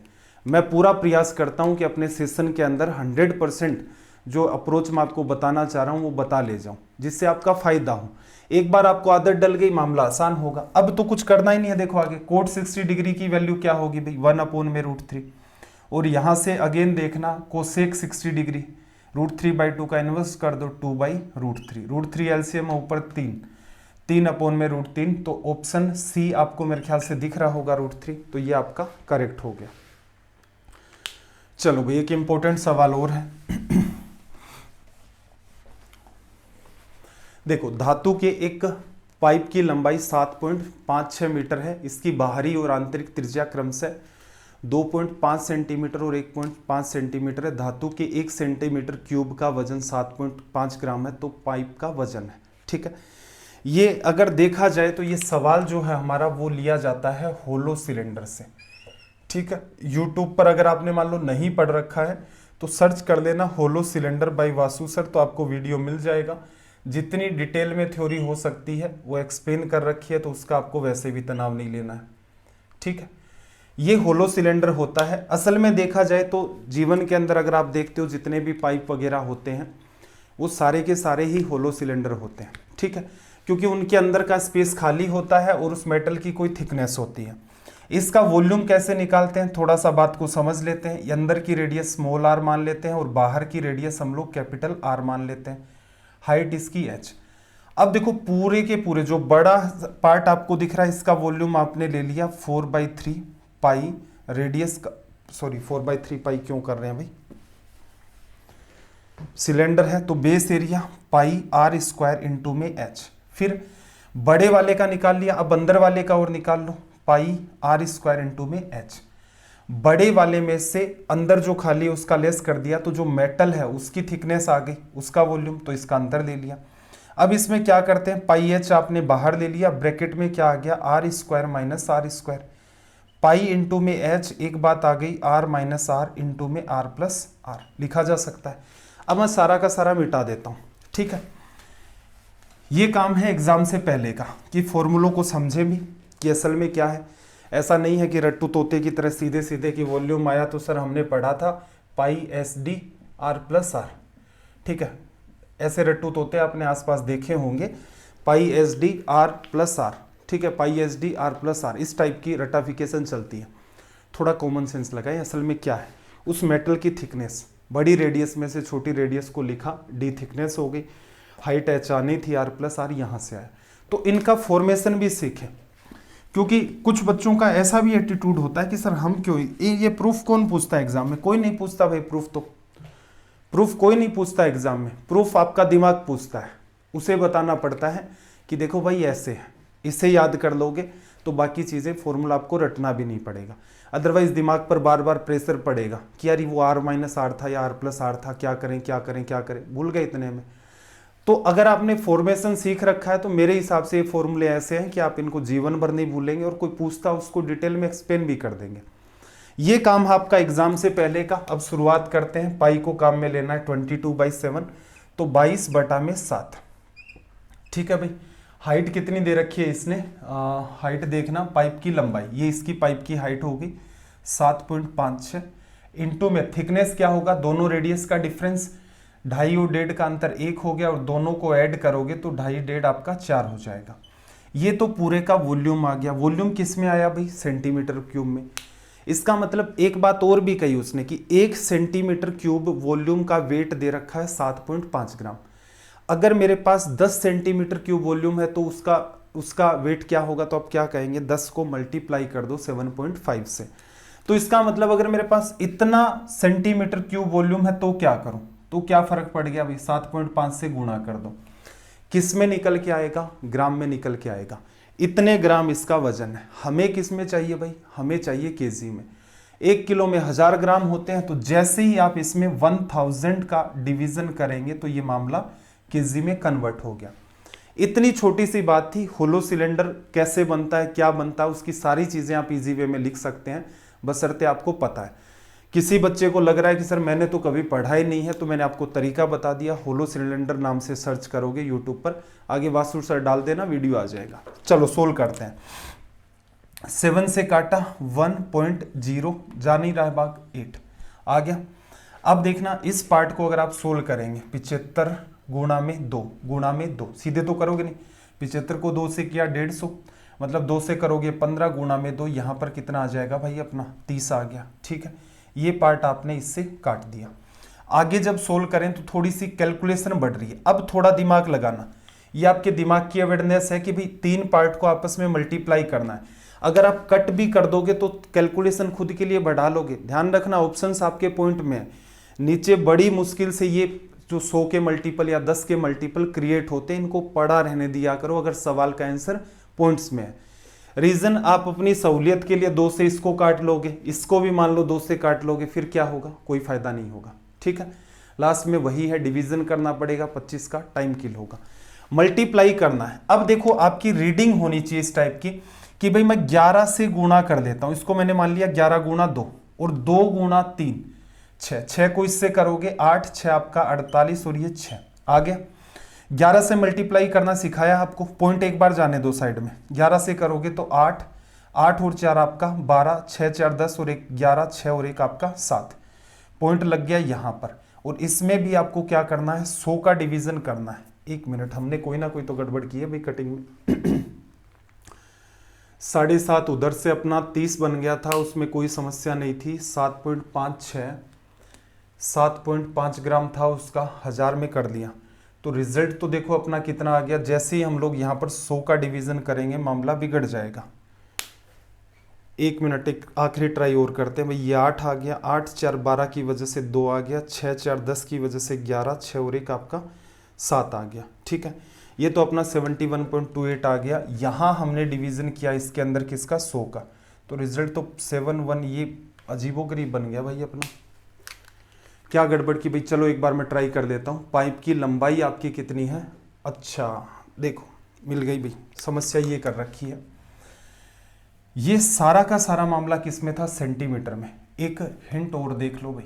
मैं पूरा प्रयास करता हूं कि अपने सेशन के अंदर 100% जो अप्रोच मैं आपको बताना चाह रहा हूं वो बता ले जाऊं, जिससे आपका फायदा हो। एक बार आपको आदत डल गई, मामला आसान होगा। अब तो कुछ करना ही नहीं है। देखो आगे cot 60 डिग्री की वैल्यू क्या होगी भाई, 1/√3। और यहां से अगेन देखना cosec 60 डिग्री √3/2 का इनवर्स कर दो 2/√3। √3 एलसीएम ऊपर 3/√3। तो ऑप्शन सी आपको मेरे ख्याल से दिख रहा होगा √3, तो ये आपका करेक्ट हो गया। चलो भाई एक इंपॉर्टेंट सवाल और है। देखो धातु के एक पाइप की लंबाई 7.56 मीटर है। इसकी बाहरी और आंतरिक त्रिज्या क्रमशः 2.5 सेंटीमीटर और 1.5 सेंटीमीटर है। धातु के 1 सेंटीमीटर क्यूब का वजन 7.5 ग्राम है, तो पाइप का वजन है, ठीक है। ये अगर देखा जाए तो ये सवाल जो है हमारा वो लिया जाता है होलो सिलेंडर से, ठीक है। यूट्यूब पर अगर आपने मान लो नहीं पढ़ रखा है तो सर्च कर लेना hollow cylinder by Vasu sir, तो आपको वीडियो मिल जाएगा। जितनी डिटेल में थ्योरी हो सकती है वो एक्सप्लेन कर रखी है, तो उसका आपको वैसे भी तनाव नहीं लेना है, ठीक है। ये होलो सिलेंडर होता है। असल में देखा जाए तो जीवन के अंदर अगर आप देखते हो जितने भी पाइप वगैरह होते हैं वो सारे के सारे ही होलो सिलेंडर होते हैं, ठीक है, क्योंकि उनके अंदर का स्पेस खाली होता है और उस मेटल की कोई थिकनेस होती है। इसका वॉल्यूम कैसे निकालते हैं, थोड़ा सा बात को समझ लेते हैं। अंदर की रेडियस स्मॉल r मान लेते हैं और बाहर की रेडियस हम लोग कैपिटल R मान लेते हैं। हाइट इसकी h। अब देखो पूरे के पूरे जो बड़ा पार्ट आपको दिख रहा है इसका वॉल्यूम आपने ले लिया 4/3 पाई रेडियस का, सॉरी 4/3 पाई क्यों कर रहे हैं भाई, सिलेंडर है तो base area pi R square into में एच। फिर बड़े वाले का निकाल लिया, अब अंदर वाले का और निकाल लो, पाई आर स्क्वायर इंटू में एच। बड़े वाले में से अंदर जो खाली है उसका लेस कर दिया, तो जो मेटल है उसकी थिकनेस आ गई, उसका वॉल्यूम, तो इसका अंतर ले लिया। अब इसमें क्या करते हैं, पाई एच आपने बाहर ले लिया, ब्रैकेट में क्या आ गया, R square minus R square, pi into में एच, एक बात आ गई आर माइनस आर इंटू में आर प्लस आर लिखा जा सकता है। अब मैं सारा का सारा मिटा देता हूं, ठीक है। ये काम है एग्जाम से पहले का कि फॉर्मूलों को समझे भी कि असल में क्या है। ऐसा नहीं है कि रट्टू तोते की तरह सीधे सीधे कि वॉल्यूम आया तो सर हमने पढ़ा था pi S D R plus R, ठीक है। ऐसे रट्टू तोते आपने आसपास देखे होंगे, pi S D R plus R, ठीक है, pi S D R plus R, इस टाइप की रटाफिकेशन चलती है। थोड़ा कॉमन सेंस लगाएं, असल में क्या है, उस मेटल की थिकनेस, बड़ी रेडियस में से छोटी रेडियस को लिखा, डी थिकनेस हो गई, हाइट एच आनी थी, आर प्लस आर यहाँ से आया। तो इनका फॉर्मेशन भी सीखें, क्योंकि कुछ बच्चों का ऐसा भी एटीट्यूड होता है कि सर हम क्यों, ये प्रूफ कौन पूछता है एग्जाम में, कोई नहीं पूछता भाई प्रूफ, तो प्रूफ कोई नहीं पूछता एग्जाम में, प्रूफ आपका दिमाग पूछता है। उसे बताना पड़ता है कि देखो भाई ऐसे है, इसे याद कर लोगे तो बाकी चीज़ें फॉर्मूला आपको रटना भी नहीं पड़ेगा। अदरवाइज दिमाग पर बार बार प्रेशर पड़ेगा कि यार वो आर माइनस आर था या आर प्लस आर था, क्या करें क्या करें क्या करें, भूल गए इतने में। तो अगर आपने फॉर्मेशन सीख रखा है तो मेरे हिसाब से ये फॉर्मूले ऐसे हैं कि आप इनको जीवन भर नहीं भूलेंगे, और कोई पूछता उसको डिटेल में एक्सप्लेन भी कर देंगे। ये काम आपका एग्जाम से पहले का। अब शुरुआत करते हैं। पाई को काम में लेना है 22/7, तो 22/7, ठीक है भाई। हाइट कितनी दे रखी है इसने, हाइट देखना, पाइप की लंबाई, ये इसकी पाइप की हाइट होगी 7.56, इंटू में थिकनेस क्या होगा, दोनों रेडियस का डिफरेंस, 2.5 और 1.5 का अंतर 1 हो गया, और दोनों को ऐड करोगे तो 2.5 1.5 आपका 4 हो जाएगा। ये तो पूरे का वॉल्यूम आ गया। वॉल्यूम किस में आया भाई, सेंटीमीटर क्यूब में। इसका मतलब एक बात और भी कही उसने कि 1 सेंटीमीटर क्यूब वॉल्यूम का वेट दे रखा है 7.5 ग्राम। अगर मेरे पास 10 सेंटीमीटर क्यूब वॉल्यूम है तो उसका वेट क्या होगा, तो आप क्या कहेंगे, 10 को मल्टीप्लाई कर दो 7.5 से। तो इसका मतलब अगर मेरे पास इतना सेंटीमीटर क्यूब वॉल्यूम है तो क्या करूं, तो क्या फर्क पड़ गया भाई, 7.5 से गुणा कर दो। किस में निकल के आएगा, ग्राम में निकल के आएगा। इतने ग्राम इसका वजन है। हमें किस में चाहिए भाई, हमें चाहिए केजी में। 1 किलो में 1000 ग्राम होते हैं, तो जैसे ही आप इसमें 1000 का डिवीजन करेंगे तो ये मामला केजी में कन्वर्ट हो गया। इतनी छोटी सी बात थी। होलो सिलेंडर कैसे बनता है, क्या बनता है, उसकी सारी चीजें आप इजी वे में लिख सकते हैं, बशर्ते आपको पता है। किसी बच्चे को लग रहा है कि सर मैंने तो कभी पढ़ा ही नहीं है, तो मैंने आपको तरीका बता दिया। होलो सिलेंडर नाम से सर्च करोगे यूट्यूब पर, आगे वासु सर डाल देना, वीडियो आ जाएगा। चलो सोल्व करते हैं। 7 से काटा 1.0, जा नहीं रहा भाग 8 आ गया। अब देखना इस पार्ट को अगर आप सोल्व करेंगे, 75 गुणा में 2 गुणा में 2, सीधे तो करोगे नहीं, 75 को 2 से किया 150, मतलब 2 से करोगे 15 गुणा में 2, यहाँ पर कितना आ जाएगा भाई अपना 30 आ गया, ठीक है। ये पार्ट आपने इससे काट दिया। आगे जब सोल्व करें तो थोड़ी सी कैलकुलेशन बढ़ रही है, अब थोड़ा दिमाग लगाना। ये आपके दिमाग की अवेयरनेस है कि भाई 3 पार्ट को आपस में मल्टीप्लाई करना है। अगर आप कट भी कर दोगे तो कैलकुलेशन खुद के लिए बढ़ा लोगे। ध्यान रखना ऑप्शंस आपके पॉइंट में है, नीचे बड़ी मुश्किल से ये जो 100 के मल्टीपल या 10 के मल्टीपल क्रिएट होते हैं, इनको पढ़ा रहने दिया करो अगर सवाल का आंसर पॉइंट्स में है। रीजन, आप अपनी सहूलियत के लिए 2 से इसको काट लोगे, इसको भी मान लो 2 से काट लोगे, फिर क्या होगा, कोई फायदा नहीं होगा, ठीक है। लास्ट में वही है, डिवीजन करना पड़ेगा, 25 का टाइम किल होगा, मल्टीप्लाई करना है। अब देखो आपकी रीडिंग होनी चाहिए इस टाइप की कि भाई मैं 11 से गुणा कर देता हूं, इसको मैंने मान लिया 11 गुणा 2 और 2 गुणा 3 6, 6 को इससे करोगे 8, 6 आपका 48 और ये 6 आ गया। 11 से मल्टीप्लाई करना सिखाया आपको, पॉइंट एक बार जाने दो साइड में। 11 से करोगे तो 8, 8 और 4 आपका 12, 6 4 10 और 1 11, 6 और 1 आपका 7, पॉइंट लग गया यहाँ पर। और इसमें भी आपको क्या करना है, 100 का डिवीजन करना है। 1 मिनट, हमने कोई ना कोई तो गड़बड़ की है भाई कटिंग में। 7.5 उधर से अपना 30 बन गया था, उसमें कोई समस्या नहीं थी। 7.56 7.5 ग्राम था उसका, 1000 में कर लिया तो रिजल्ट तो देखो अपना कितना आ गया। जैसे ही हम लोग यहाँ पर 100 का डिवीजन करेंगे मामला बिगड़ जाएगा। एक मिनट, एक आखिरी ट्राई और करते हैं भाई। ये 8 आ गया, 8 4 12 की वजह से 2 आ गया, 6 4 10 की वजह से 11, 6 और 1 आपका 7 आ गया। ठीक है, ये तो अपना 71.28 आ गया। यहाँ हमने डिवीजन किया इसके अंदर किसका, 100 का, तो रिजल्ट तो 71, ये अजीबोगरीब बन गया भाई अपना। क्या गड़बड़ की भाई, चलो एक बार मैं ट्राई कर देता हूँ। पाइप की लंबाई आपकी कितनी है, अच्छा देखो मिल गई भाई, समस्या ये कर रखी है। ये सारा का सारा मामला किस में था, सेंटीमीटर में। एक हिंट और देख लो भाई,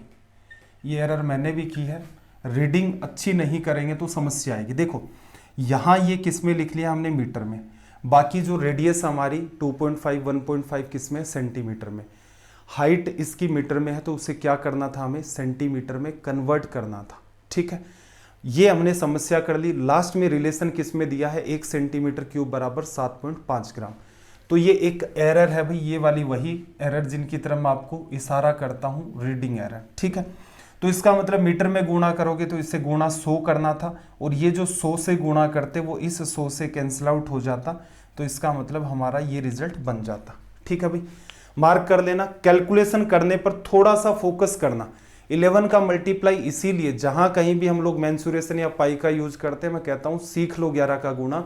ये एरर मैंने भी की है, रीडिंग अच्छी नहीं करेंगे तो समस्या आएगी। देखो यहाँ ये किस में लिख लिया हमने, मीटर में, बाकी जो रेडियस हमारी 2.5 1.5 किस में, सेंटीमीटर में। हाइट इसकी मीटर में है तो उसे क्या करना था, हमें सेंटीमीटर में कन्वर्ट करना था। ठीक है, ये हमने समस्या कर ली। लास्ट में रिलेशन किस में दिया है, 1 सेंटीमीटर क्यूब बराबर 7.5 ग्राम। तो ये एक एरर है भाई, ये वाली वही एरर जिनकी तरफ मैं आपको इशारा करता हूँ, रीडिंग एरर। ठीक है, तो इसका मतलब मीटर में गुणा करोगे तो इससे गुणा 100 करना था, और ये जो 100 से गुणा करते वो इस 100 से कैंसिल आउट हो जाता, तो इसका मतलब हमारा ये रिजल्ट बन जाता। ठीक है भाई, मार्क कर लेना। कैलकुलेशन करने पर थोड़ा सा फोकस करना। 11 का मल्टीप्लाई इसीलिए जहां कहीं भी हम लोग मेंसुरेशन या पाई का यूज करते हैं, मैं कहता हूं सीख लो 11 का गुणा,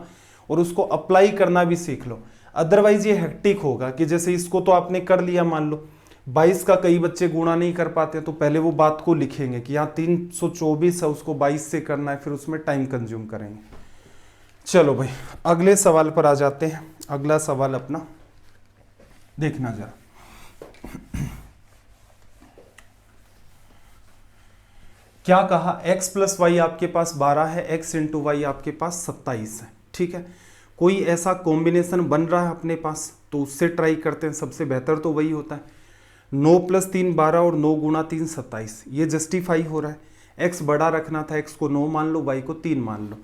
और उसको अप्लाई करना भी सीख लो। अदरवाइज ये हेक्टिक होगा कि जैसे इसको तो आपने कर लिया, मान लो 22 का कई बच्चे गुणा नहीं कर पाते, तो पहले वो बात को लिखेंगे कि यहाँ 324 है, उसको 22 से करना है, फिर उसमें टाइम कंज्यूम करेंगे। चलो भाई अगले सवाल पर आ जाते हैं। अगला सवाल अपना देखना जरा। क्या कहा, x प्लस वाई आपके पास 12 है, x इंटू वाई आपके पास 27 है। ठीक है, कोई ऐसा कॉम्बिनेशन बन रहा है अपने पास तो उससे ट्राई करते हैं, सबसे बेहतर तो वही होता है। 9 प्लस 3 12 और 9 गुणा 3 27, ये जस्टिफाई हो रहा है। x बड़ा रखना था, x को 9 मान लो, y को 3 मान लो,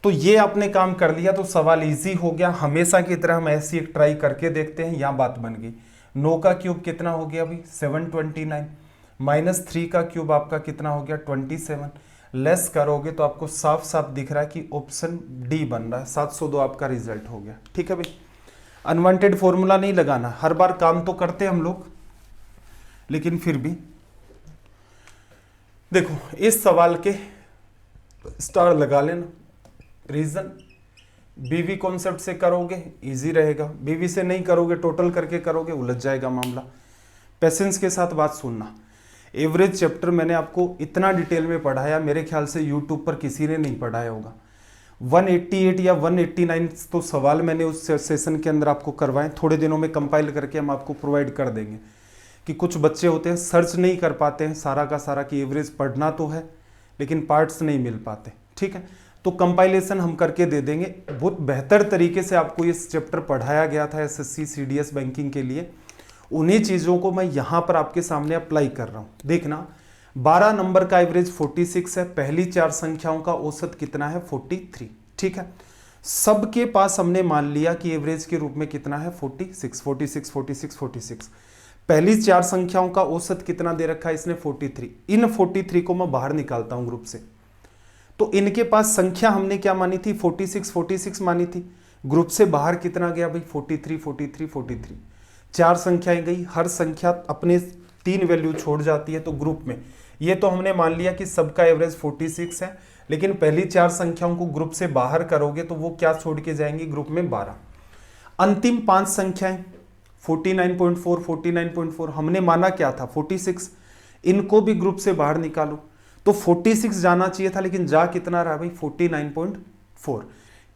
तो ये आपने काम कर लिया, तो सवाल इजी हो गया। हमेशा की तरह हम ऐसी एक ट्राई करके देखते हैं। यहाँ बात बन गई, 9 का क्यूब कितना हो गया भाई, 729, माइनस 3 का क्यूब आपका कितना हो गया, 27, लेस करोगे तो आपको साफ साफ दिख रहा है कि ऑप्शन डी बन रहा है, 702 आपका रिजल्ट हो गया। ठीक है भाई, अनवांटेड फॉर्मूला नहीं लगाना, हर बार काम तो करते हम लोग, लेकिन फिर भी देखो इस सवाल के स्टार लगा लेना। रीजन, बीवी कॉन्सेप्ट से करोगे इजी रहेगा, बीवी से नहीं करोगे, टोटल करके करोगे उलझ जाएगा मामला। पेशेंस के साथ बात सुनना। एवरेज चैप्टर मैंने आपको इतना डिटेल में पढ़ाया, मेरे ख्याल से यूट्यूब पर किसी ने नहीं पढ़ाया होगा। 188 या 189 तो सवाल मैंने उस सेशन के अंदर आपको करवाए, थोड़े दिनों में कंपाइल करके हम आपको प्रोवाइड कर देंगे। कि कुछ बच्चे होते हैं सर्च नहीं कर पाते हैं सारा का सारा, कि एवरेज पढ़ना तो है लेकिन पार्ट्स नहीं मिल पाते। ठीक है, तो कंपाइलेशन हम करके दे देंगे। बहुत बेहतर तरीके से आपको ये चैप्टर पढ़ाया गया था एसएससी सीडीएस बैंकिंग के लिए, उन्हीं चीज़ों को मैं यहाँ पर आपके सामने अप्लाई कर रहा हूँ। देखना, 12 नंबर का एवरेज 46 है, पहली 4 संख्याओं का औसत कितना है, 43। ठीक है, सबके पास हमने मान लिया कि एवरेज के रूप में कितना है, 46 46 46 46। पहली 4 संख्याओं का औसत कितना दे रखा है इसने, 43। इन 43 को मैं बाहर निकालता हूं ग्रुप से, तो इनके पास संख्या हमने क्या मानी थी, 46 46 मानी थी। ग्रुप से बाहर कितना गया भाई, 43 43 43। 4 संख्याएं गई, हर संख्या अपने 3 वैल्यू छोड़ जाती है, तो ग्रुप में ये तो हमने मान लिया कि सबका एवरेज 46 है, लेकिन पहली 4 संख्याओं को ग्रुप से बाहर करोगे तो वो क्या छोड़ के जाएंगी, ग्रुप में 12। अंतिम 5 संख्याएं 49.4 49.4, हमने माना क्या था, 46, इनको भी ग्रुप से बाहर निकालो तो 46 जाना चाहिए था, लेकिन जा कितना रहा भाई, 49.4।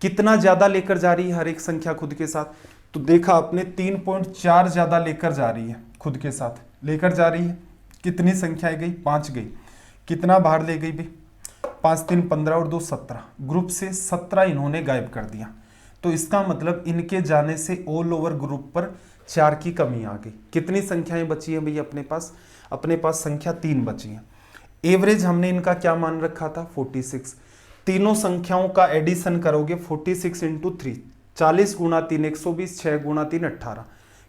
कितना ज्यादा लेकर जा रही है हर एक संख्या खुद के साथ, तो देखा आपने 3.4 ज्यादा लेकर जा रही है, खुद के साथ लेकर जा रही है। कितनी संख्याएं गई, 5 गई। कितना बाहर ले गई भाई, 5 3 15 और 2 17, ग्रुप से 17 इन्होंने गायब कर दिया। तो इसका मतलब इनके जाने से ऑल ओवर ग्रुप पर 4 की कमी आ गई। कितनी संख्याएं बची हैं भाई अपने पास संख्या 3 बची हैं। एवरेज हमने इनका क्या मान रखा था, 46। तीनों संख्याओं का एडिशन करोगे 46 इंटू 3, 40 गुणा 3 120, 6 गुणा 3 18,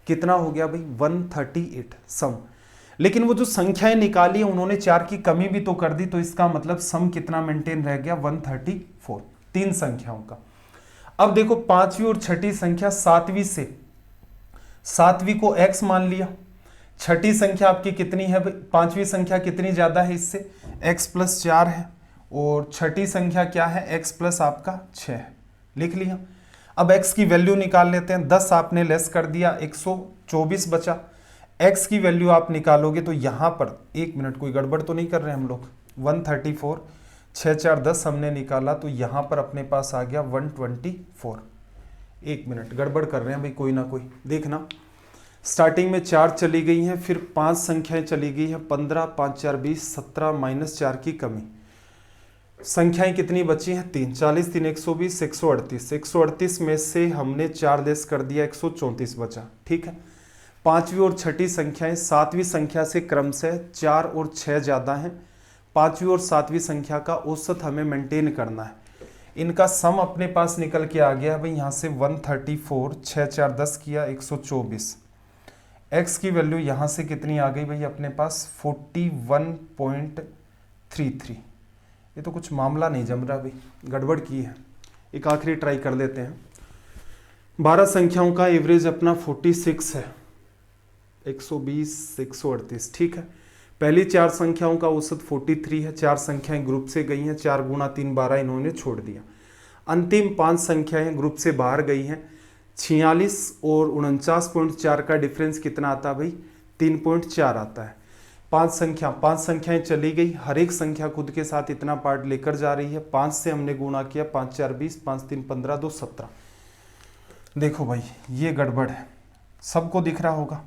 कितना हो गया भाई, 138 सम। लेकिन वो जो संख्याएं निकाली है उन्होंने 4 की कमी भी तो कर दी, तो इसका मतलब सम कितना मेंटेन रह गया, 134, 3 संख्याओं का। अब देखो 5वीं और 6ठी संख्या 7वीं से सातवीं को x मान लिया। छठी संख्या आपकी कितनी है भाई, पांचवी संख्या कितनी ज्यादा है इससे, x प्लस 4 है, और छठी संख्या क्या है, x प्लस आपका 6 है, लिख लिया। अब x की वैल्यू निकाल लेते हैं। 10 आपने लेस कर दिया, 124 बचा। x की वैल्यू आप निकालोगे तो यहां पर, एक मिनट कोई गड़बड़ तो नहीं कर रहे हम लोग, 134, 6 4 10 हमने निकाला तो यहां पर अपने पास आ गया 124। एक मिनट गड़बड़ कर रहे हैं भाई कोई ना कोई, देखना स्टार्टिंग में 4 चली गई हैं, फिर 5 संख्याएं चली गई हैं, 15, 5 4 20, 17 माइनस 4 की कमी, संख्याएं कितनी बची हैं, 3, 40 3 120, 138, 138 में से हमने 4 लेस कर दिया, 134 बचा, ठीक है। पांचवी और छठी संख्याएं सातवीं संख्या से क्रम से 4 और 6 ज्यादा हैं। पांचवी और सातवीं संख्या का औसत हमें मेंटेन करना है। इनका सम अपने पास निकल के आ गया भाई, यहाँ से 134, 6 4 10 किया, 124। x की वैल्यू यहाँ से कितनी आ गई भाई अपने पास, 41.33। ये तो कुछ मामला नहीं जम रहा भाई, गड़बड़ की है। एक आखिरी ट्राई कर लेते हैं। 12 संख्याओं का एवरेज अपना 46 है, 120, 138, ठीक है। पहली 4 संख्याओं का औसत 43 है। 4 संख्याएं ग्रुप से गई हैं, 4 गुणा 3 12 इन्होंने छोड़ दिया। अंतिम 5 संख्याएं ग्रुप से बाहर गई हैं। 46 और 49.4 का डिफरेंस कितना आता है भाई, 3.4 आता है। 5 संख्याएं चली गई, हर एक संख्या खुद के साथ इतना पार्ट लेकर जा रही है। 5 से हमने गुणा किया, 5 4 20, 5 3 15, 2 17। देखो भाई ये गड़बड़ है, सबको दिख रहा होगा।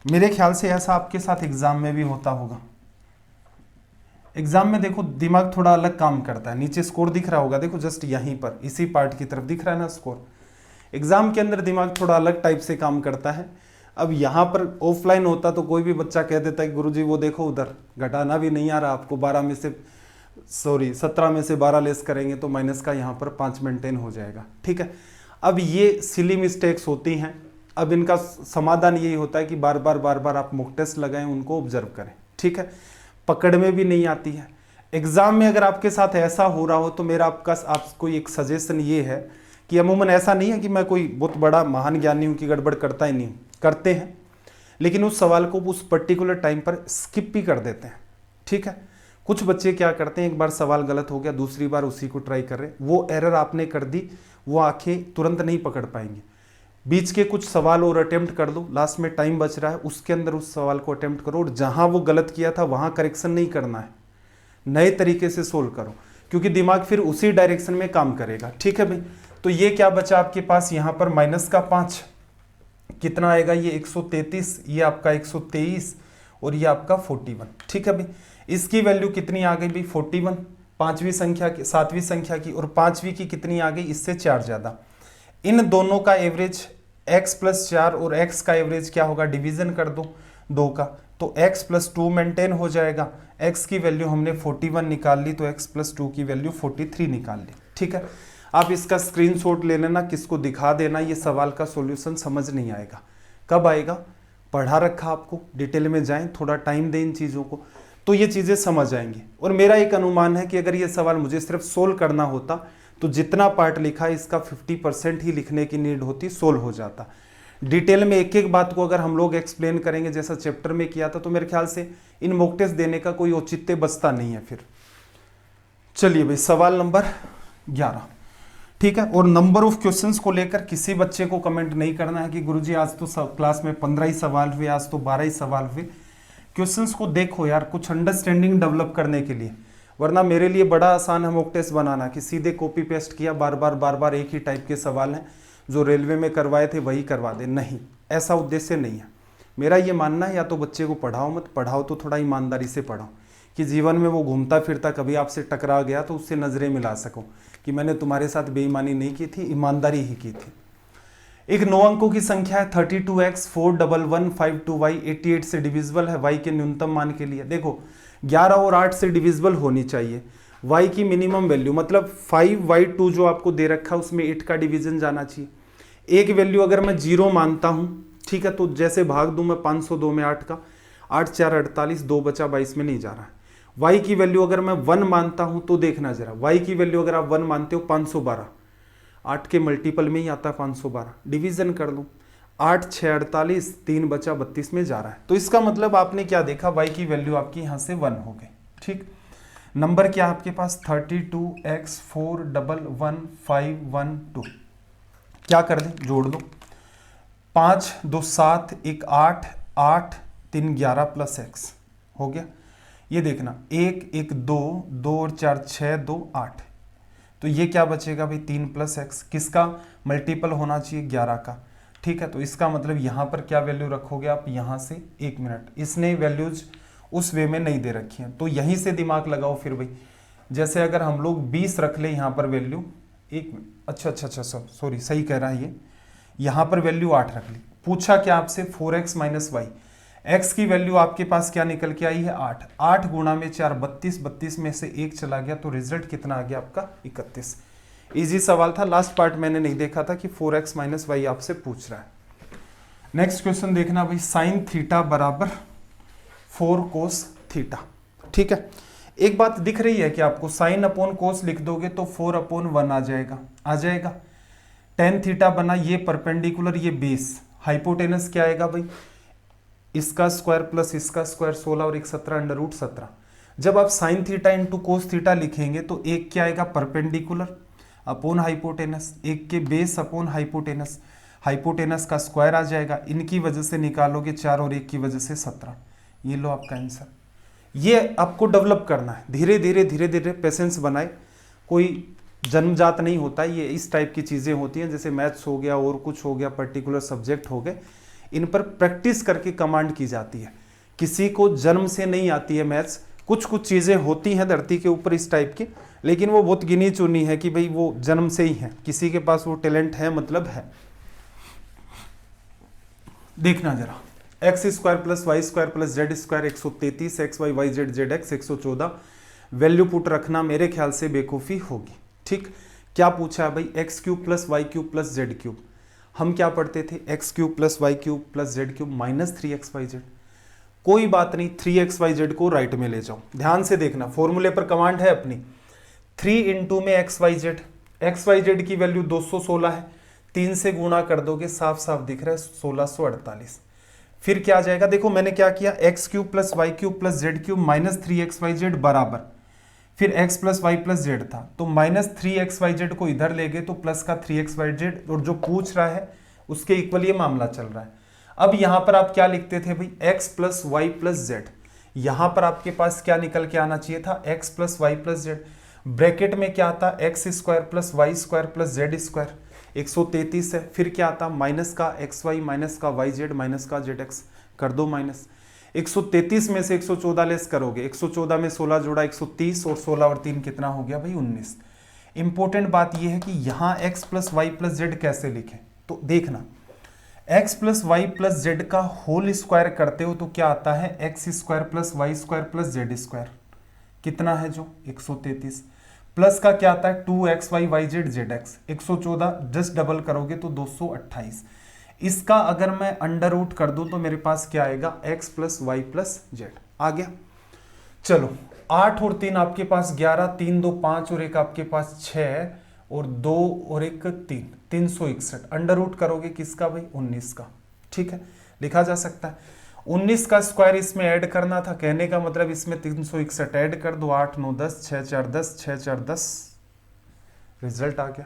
मेरे ख्याल से ऐसा आपके साथ एग्जाम में भी होता होगा। एग्जाम में देखो दिमाग थोड़ा अलग काम करता है। नीचे स्कोर दिख रहा होगा, देखो जस्ट यहीं पर इसी पार्ट की तरफ दिख रहा है ना स्कोर। एग्जाम के अंदर दिमाग थोड़ा अलग टाइप से काम करता है। अब यहाँ पर ऑफलाइन होता तो कोई भी बच्चा कह देता है कि गुरुजी वो देखो उधर घटाना भी नहीं आ रहा आपको, 17 में से 12 लेस करेंगे तो माइनस का यहाँ पर 5 मेंटेन हो जाएगा, ठीक है। अब ये सिली मिस्टेक्स होती हैं। अब इनका समाधान यही होता है कि बार बार आप मॉक टेस्ट लगाएं, उनको ऑब्जर्व करें, ठीक है। पकड़ में भी नहीं आती है। एग्जाम में अगर आपके साथ ऐसा हो रहा हो तो मेरा आपको एक सजेशन ये है कि अमूमन ऐसा नहीं है कि मैं कोई बहुत बड़ा महान ज्ञानी हूं कि गड़बड़ करता ही नहीं हूं, करते हैं, लेकिन उस सवाल को उस पर्टिकुलर टाइम पर स्किप भी कर देते हैं, ठीक है। कुछ बच्चे क्या करते हैं, एक बार सवाल गलत हो गया, दूसरी बार उसी को ट्राई कर रहे हैं, वो एरर आपने कर दी, वो आंखें तुरंत नहीं पकड़ पाएंगे। बीच के कुछ सवाल और अटेम्प्ट कर लो, लास्ट में टाइम बच रहा है उसके अंदर उस सवाल को अटेम्प्ट करो, और जहां वो गलत किया था वहां करेक्शन नहीं करना है, नए तरीके से सोल्व करो, क्योंकि दिमाग फिर उसी डायरेक्शन में काम करेगा, ठीक है भाई। तो ये क्या बचा आपके पास, यहां पर माइनस का 5 कितना आएगा, ये 133, ये आपका 123 और ये आपका 41, ठीक है भाई। इसकी वैल्यू कितनी आ गई भाई 41, पांचवी संख्या की, सातवीं संख्या की, और पांचवी की कितनी आ गई, इससे 4 ज्यादा। इन दोनों का एवरेज x प्लस 4 और x का एवरेज क्या होगा, डिवीजन कर दो 2 का, तो x प्लस 2 मेंटेन हो जाएगा। x की वैल्यू हमने 41 निकाल ली, तो x प्लस 2 की वैल्यू 43 निकाल ली, ठीक है। आप इसका स्क्रीनशॉट ले लेना, किसको दिखा देना, ये सवाल का सॉल्यूशन समझ नहीं आएगा। कब आएगा, पढ़ा रखा आपको, डिटेल में जाएं, थोड़ा टाइम दें इन चीज़ों को, तो ये चीज़ें समझ आएंगी। और मेरा एक अनुमान है कि अगर ये सवाल मुझे सिर्फ सोल्व करना होता तो जितना पार्ट लिखा है इसका 50% ही लिखने की नीड होती, सोल्व हो जाता। डिटेल में एक एक बात को अगर हम लोग एक्सप्लेन करेंगे जैसा चैप्टर में किया था, तो मेरे ख्याल से इन मॉक टेस्ट देने का कोई औचित्य बचता नहीं है फिर। चलिए भाई सवाल नंबर 11, ठीक है। और नंबर ऑफ क्वेश्चंस को लेकर किसी बच्चे को कमेंट नहीं करना है कि गुरुजी आज तो क्लास में 15 ही सवाल हुए, आज तो 12 ही सवाल हुए। क्वेश्चंस को देखो यार, कुछ अंडरस्टैंडिंग डेवलप करने के लिए, वरना मेरे लिए बड़ा आसान है मॉक टेस्ट बनाना कि सीधे कॉपी पेस्ट किया, बार बार एक ही टाइप के सवाल हैं जो रेलवे में करवाए थे वही करवा दे। नहीं, ऐसा उद्देश्य नहीं है मेरा। ये मानना है या तो बच्चे को पढ़ाओ मत, पढ़ाओ तो थोड़ा ईमानदारी से पढ़ाओ, कि जीवन में वो घूमता फिरता कभी आपसे टकरा गया तो उससे नजरें मिला सको कि मैंने तुम्हारे साथ बेईमानी नहीं की थी, ईमानदारी ही की थी। एक 9 अंकों की संख्या है 32x 41152y 88 से डिविजिबल है y के न्यूनतम मान के लिए। देखो 11 और 8 से डिविजिबल होनी चाहिए। y की मिनिमम वैल्यू मतलब 5y2 जो आपको दे रखा है उसमें 8 का डिवीजन जाना चाहिए। एक वैल्यू अगर मैं 0 मानता हूं, ठीक है, तो जैसे भाग दूं मैं 502 में 8 का, 8 4 48, 2 बचा 22 में नहीं जा रहा है। y की वैल्यू अगर मैं 1 मानता हूं तो देखना जरा, y की वैल्यू अगर आप 1 मानते हो 512, 8 के मल्टीपल में ही आता है 512, डिवीजन कर लो। 8 6 48, 3 बचा 32 में जा रहा है। तो इसका मतलब आपने क्या देखा, y की वैल्यू आपकी यहाँ से 1 हो गई। ठीक, नंबर क्या आपके पास 32x4111512, क्या कर दें, जोड़ दो, 5 2 7 1 8 8 3 11 प्लस x हो गया। ये देखना 1 1 2 2 और 4 6 2 8, तो ये क्या बचेगा भाई 3 प्लस x, किसका मल्टीपल होना चाहिए 11 का। ठीक है, तो इसका मतलब यहाँ पर क्या वैल्यू रखोगे आप, यहाँ से 1 मिनट, इसने वैल्यूज उस वे में नहीं दे रखी हैं, तो यहीं से दिमाग लगाओ फिर भाई। जैसे अगर हम लोग 20 रख ले यहाँ पर वैल्यू, एक मिनट, अच्छा सॉरी सही कह रहा है ये, यहाँ पर वैल्यू 8 रख ली, पूछा क्या आपसे 4x माइनस वाई, x की वैल्यू आपके पास क्या निकल के आई है 8, 8 गुणा में 4 32, 32 में से 1 चला गया, तो रिजल्ट कितना आ गया आपका 31। इजी सवाल था, लास्ट पार्ट मैंने नहीं देखा था कि 4x माइनस वाई आपसे पूछ रहा है। नेक्स्ट क्वेश्चन देखना भाई, साइन थीटा बराबर 4 कोस थीटा। ठीक है, एक बात दिख रही है कि आपको साइन अपॉन कोस लिख दोगे तो 4 अपॉन 1 आ जाएगा। टेन थीटा बना, ये परपेंडिकुलर ये बेस, हाइपोटेनस क्या आएगा भाई, इसका स्क्वायर प्लस इसका स्क्वायर 16 और 1 17 अंडर रूट 17। जब आप sine theta into cos theta लिखेंगे तो एक क्या आएगा परपेंडिकुलर अपॉन हाइपोटेनस, एक के बेस अपॉन हाइपोटेनस, हाइपोटेनस का स्क्वायर आ जाएगा, इनकी वजह से निकालोगे 4 और 1 की वजह से 17। ये लो आपका आंसर। ये आपको डेवलप करना है, धीरे धीरे पेशेंस बनाए, कोई जन्मजात नहीं होता, ये इस टाइप की चीज़ें होती हैं, जैसे मैथ्स हो गया और कुछ हो गया, पर्टिकुलर सब्जेक्ट हो गए, इन पर प्रैक्टिस करके कमांड की जाती है। किसी को जन्म से नहीं आती है मैथ्स, कुछ चीज़ें होती हैं धरती के ऊपर इस टाइप की, लेकिन वो बहुत गिनी चुनी है कि भाई वो जन्म से ही है, किसी के पास वो टैलेंट है मतलब है। देखना जरा, X square plus Y square plus Z square 133, X Y Y Z Z X 114, value put रखना मेरे ख्याल से बेवकूफ़ी होगी। ठीक, क्या पूछा है भाई, X cube plus Y cube plus Z cube, हम क्या पढ़ते थे X cube plus Y cube plus Z cube minus 3xyz। कोई बात नहीं, 3xyz को राइट में ले जाओ, ध्यान से देखना, फॉर्मूले पर कमांड है अपनी, 3 इंटू में xyz की वैल्यू 216 है, 3 से गुणा कर दोगे, साफ साफ दिख रहा है 1648। फिर क्या आ जाएगा, देखो मैंने क्या किया, X cube plus Y cube plus Z cube minus 3xyz बराबर, फिर x plus Y plus Z था, तो माइनस 3xyz को इधर ले गए तो प्लस का 3xyz, और जो पूछ रहा है उसके इक्वल ये मामला चल रहा है। अब यहां पर आप क्या लिखते थे भाई, x plus Y plus Z, यहां पर आपके पास क्या निकल के आना चाहिए था, x plus Y plus Z, bracket में क्या आता, X square plus Y square plus Z square 133 है, फिर क्या आता माइनस का एक्स वाई माइनस का वाई जेड माइनस का जेड एक्स, कर दो माइनस, 133 में से 114 लेस करोगे, 114 में 16 जोड़ा 130, और 16 और 3 कितना हो गया भाई 19। इंपॉर्टेंट बात यह है कि यहां x plus Y plus Z कैसे लिखें, तो देखना x plus Y plus Z का होल स्क्वायर करते हो तो क्या आता है, X square plus Y square plus Z square, कितना है जो 133, प्लस का क्या आता है 2x Y Y Z Z X, 114 just double करोगे तो 228। इसका अगर मैं अंडर रूट कर दूं तो मेरे पास क्या आएगा, x plus Y plus Z आ गया। चलो 8 और 3 आपके पास 11, 3 2 5 और 1 आपके पास 6 और 2 और 1 3, 361, अंडर रूट करोगे किसका भाई 19 का। ठीक है, लिखा जा सकता है, 19 का स्क्वायर इसमें ऐड करना था, कहने का मतलब इसमें 361 ऐड कर दो, 8 9 10, 6 4 10, 6 4 10, रिजल्ट आ गया।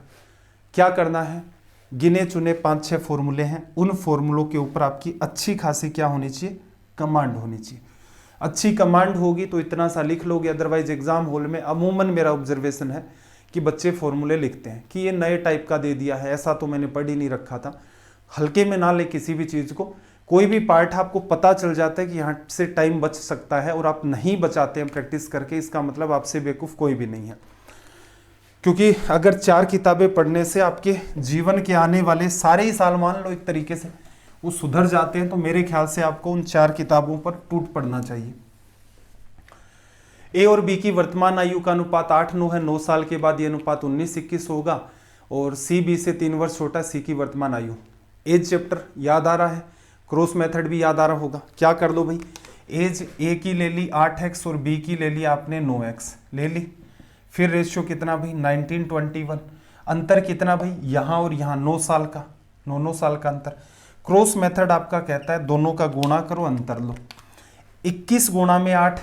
क्या करना है, गिने चुने 5-6 फॉर्मूले हैं, उन फॉर्मूलों के ऊपर आपकी अच्छी खासी क्या होनी चाहिए, कमांड होनी चाहिए। अच्छी कमांड होगी तो इतना सा लिख लोगे, अदरवाइज एग्जाम हॉल में अमूमन मेरा ऑब्जर्वेशन है कि बच्चे फॉर्मूले लिखते हैं कि ये नए टाइप का दे दिया है, ऐसा तो मैंने पढ़ ही नहीं रखा था। हल्के में ना ले किसी भी चीज़ को, कोई भी पार्ट आपको पता चल जाता है कि यहाँ से टाइम बच सकता है और आप नहीं बचाते हैं प्रैक्टिस करके, इसका मतलब आपसे बेवकूफ़ कोई भी नहीं है। क्योंकि अगर 4 किताबें पढ़ने से आपके जीवन के आने वाले सारे ही साल मान लो एक तरीके से वो सुधर जाते हैं, तो मेरे ख्याल से आपको उन 4 किताबों पर टूट पड़ना चाहिए। ए और बी की वर्तमान आयु का अनुपात 8-9 है, 9 साल के बाद ये अनुपात 19-21 होगा, और सी बी से 3 वर्ष छोटा सी की वर्तमान आयु। एज चैप्टर याद आ रहा है, क्रॉस मेथड भी याद आ रहा होगा। क्या कर दो भाई, एज ए की ले ली 8x और बी की ले ली आपने 9x ले ली, फिर रेशियो कितना भाई 19-21, अंतर कितना भाई यहाँ और यहाँ 9 साल का, 9 साल का अंतर, क्रॉस मेथड आपका कहता है दोनों का गुणा करो, अंतर लो। 21 गुणा में 8,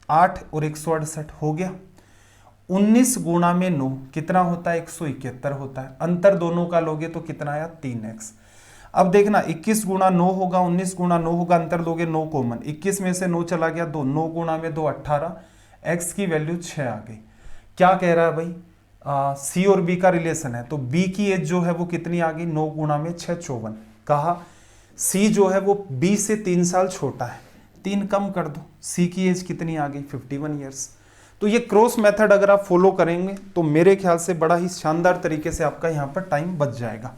8 और 168 हो गया। 19 गुणा में 9 कितना होता है, 171 होता है। अंतर दोनों का लोगे तो कितना आया, 3x। अब देखना 21 गुणा 9 होगा, 19 गुणा 9 होगा, अंतर दोगे 9 कॉमन, 21 में से 9 चला गया 2, 9 गुणा में 2 18, x की वैल्यू 6 आ गई। क्या कह रहा है भाई, सी और बी का रिलेशन है, तो बी की एज जो है वो कितनी आ गई, 9 गुणा में 6 54। कहा सी जो है वो बी से 3 साल छोटा है, 3 कम कर दो, सी की एज कितनी आ गई, 51 ईयर्स। तो ये क्रॉस मेथड अगर आप फॉलो करेंगे तो मेरे ख्याल से बड़ा ही शानदार तरीके से आपका यहां पर टाइम बच जाएगा।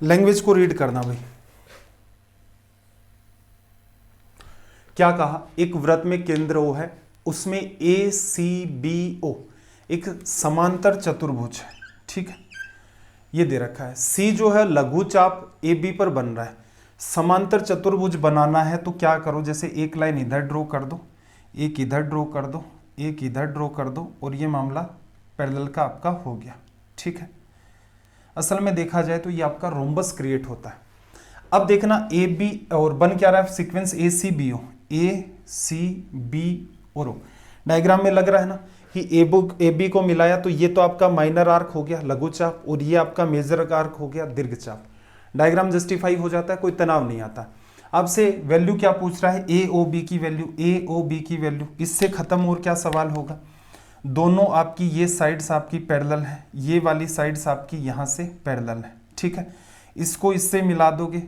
लैंग्वेज को रीड करना भाई। क्या कहा, एक वृत्त में केंद्र O है, उसमें ACBO एक समांतर चतुर्भुज है, ठीक है, ये दे रखा है। C जो है लघु चाप AB पर बन रहा है। समांतर चतुर्भुज बनाना है तो क्या करो, जैसे एक लाइन इधर ड्रॉ कर दो, एक इधर ड्रॉ कर दो, एक इधर ड्रॉ कर दो, और ये मामला पैरेलल का आपका हो गया, ठीक है। असल में देखा जाए तो ये आपका रोम्बस क्रिएट होता है। अब देखना AB और बन क्या रहा है, सीक्वेंस ACBO, ACB और O। डायग्राम में लग रहा है ना कि AB को मिलाया तो ये तो आपका माइनर आर्क हो गया लघुचाप, और ये आपका मेजर आर्क हो गया दीर्घचाप। डायग्राम जस्टिफाई हो जाता है, कोई तनाव नहीं आता। आपसे वैल्यू क्या पूछ रहा है, AOB की वैल्यू, AOB की वैल्यू। इससे खत्म और क्या सवाल होगा, दोनों आपकी ये साइड्स आपकी पैरेलल है, ये वाली साइड्स आपकी यहाँ से पैरेलल है, ठीक है। इसको इससे मिला दोगे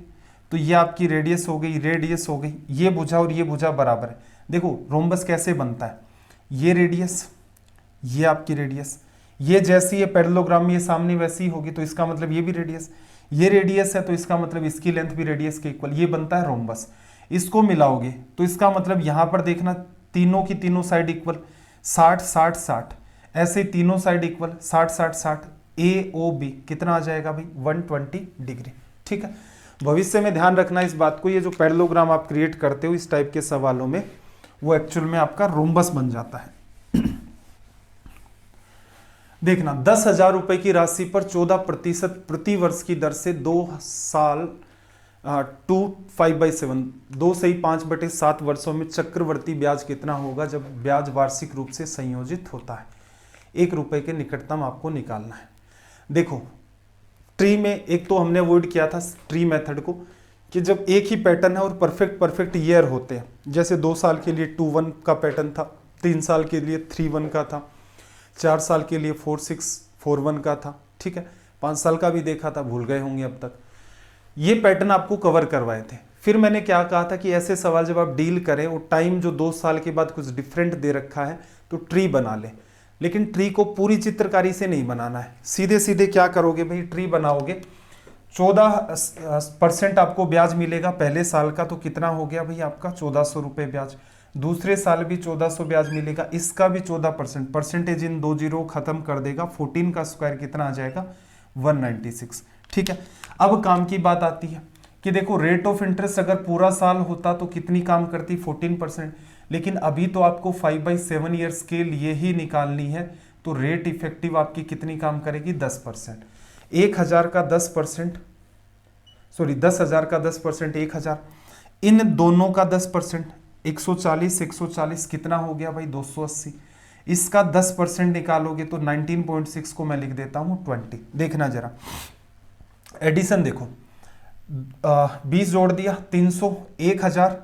तो ये आपकी रेडियस हो गई, रेडियस हो गई, ये भुजा और ये भुजा बराबर है। देखो रोम्बस कैसे बनता है, ये रेडियस, ये आपकी रेडियस, ये जैसी है पैरेललोग्राम में ये सामने वैसी ही होगी, तो इसका मतलब ये भी रेडियस, ये रेडियस है तो इसका मतलब इसकी लेंथ भी रेडियस के इक्वल, ये बनता है रोम्बस। इसको मिलाओगे तो इसका मतलब यहां पर देखना तीनों की तीनों साइड इक्वल, 60 60 60, ऐसे तीनों साइड इक्वल 60 60 60, AOB कितना आ जाएगा भाई, 120 डिग्री, ठीक है। भविष्य में ध्यान रखना इस बात को, ये जो पैरेललोग्राम आप क्रिएट करते हो इस टाइप के सवालों में, वो एक्चुअल में आपका रोम्बस बन जाता है। देखना 10,000 रुपए की राशि पर 14% प्रति वर्ष की दर से 2 साल 2/5/7 2 से 5/7 वर्षों में चक्रवर्ती ब्याज कितना होगा जब ब्याज वार्षिक रूप से संयोजित होता है। 1 रुपए के निकटतम आपको निकालना है। देखो ट्री में एक तो हमने अवॉइड किया था ट्री मेथड को, कि जब एक ही पैटर्न है और परफेक्ट ईयर होते हैं, जैसे 2 साल के लिए 2-1 का पैटर्न था, 3 साल के लिए 3-1 का था, 4 साल के लिए 4-6-4-1 का था, ठीक है, 5 साल का भी देखा था, भूल गए होंगे अब तक। ये पैटर्न आपको कवर करवाए थे। फिर मैंने क्या कहा था कि ऐसे सवाल जब आप डील करें और टाइम जो 2 साल के बाद कुछ डिफरेंट दे रखा है तो ट्री बना ले, लेकिन ट्री को पूरी चित्रकारी से नहीं बनाना है। सीधे सीधे क्या करोगे भाई, ट्री बनाओगे, 14% आपको ब्याज मिलेगा पहले साल का, तो कितना हो गया भाई आपका 1400 रुपये ब्याज। दूसरे साल भी 1400 ब्याज मिलेगा, इसका भी 14%, परसेंटेज इन 2 जीरो खत्म कर देगा, 14 का स्क्वायर कितना आ जाएगा 196, ठीक है। अब काम की बात आती है कि देखो रेट ऑफ इंटरेस्ट अगर पूरा साल होता तो कितनी काम करती, 14%, लेकिन अभी तो आपको 5/7 ईयर्स के लिए ही निकालनी है, तो रेट इफेक्टिव आपकी कितनी काम करेगी 10%। 1000 का 10%, सॉरी 10,000 का 10%, 1000, इन दोनों का 10%, 140 कितना हो गया भाई 280। इसका 10% निकालोगे तो 19.6 को मैं लिख देता हूं 20। देखना जरा एडिशन देखो, 20 जोड़ दिया 300, 1000,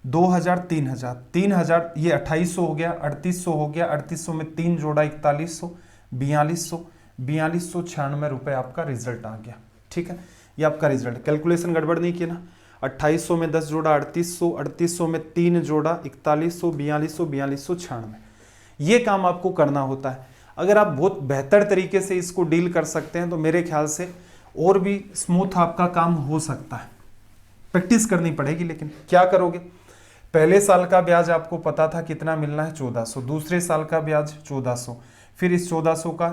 2000, 3000, 3000 ये 2800 हो गया, 3800 हो गया, 3800 में 3 जोड़ा 4100, 4296 रुपए आपका रिजल्ट आ गया, ठीक है। ये आपका रिजल्ट, कैलकुलेशन गड़बड़ नहीं किया ना, 2800 में 10 जोड़ा 3800, 3800 में 3 जोड़ा 4100, 4296। ये काम आपको करना होता है। अगर आप बहुत बेहतर तरीके से इसको डील कर सकते हैं तो मेरे ख्याल से और भी स्मूथ आपका काम हो सकता है। प्रैक्टिस करनी पड़ेगी, लेकिन क्या करोगे, पहले साल का ब्याज आपको पता था कितना मिलना है 1400, दूसरे साल का ब्याज 1400, फिर इस 1400 का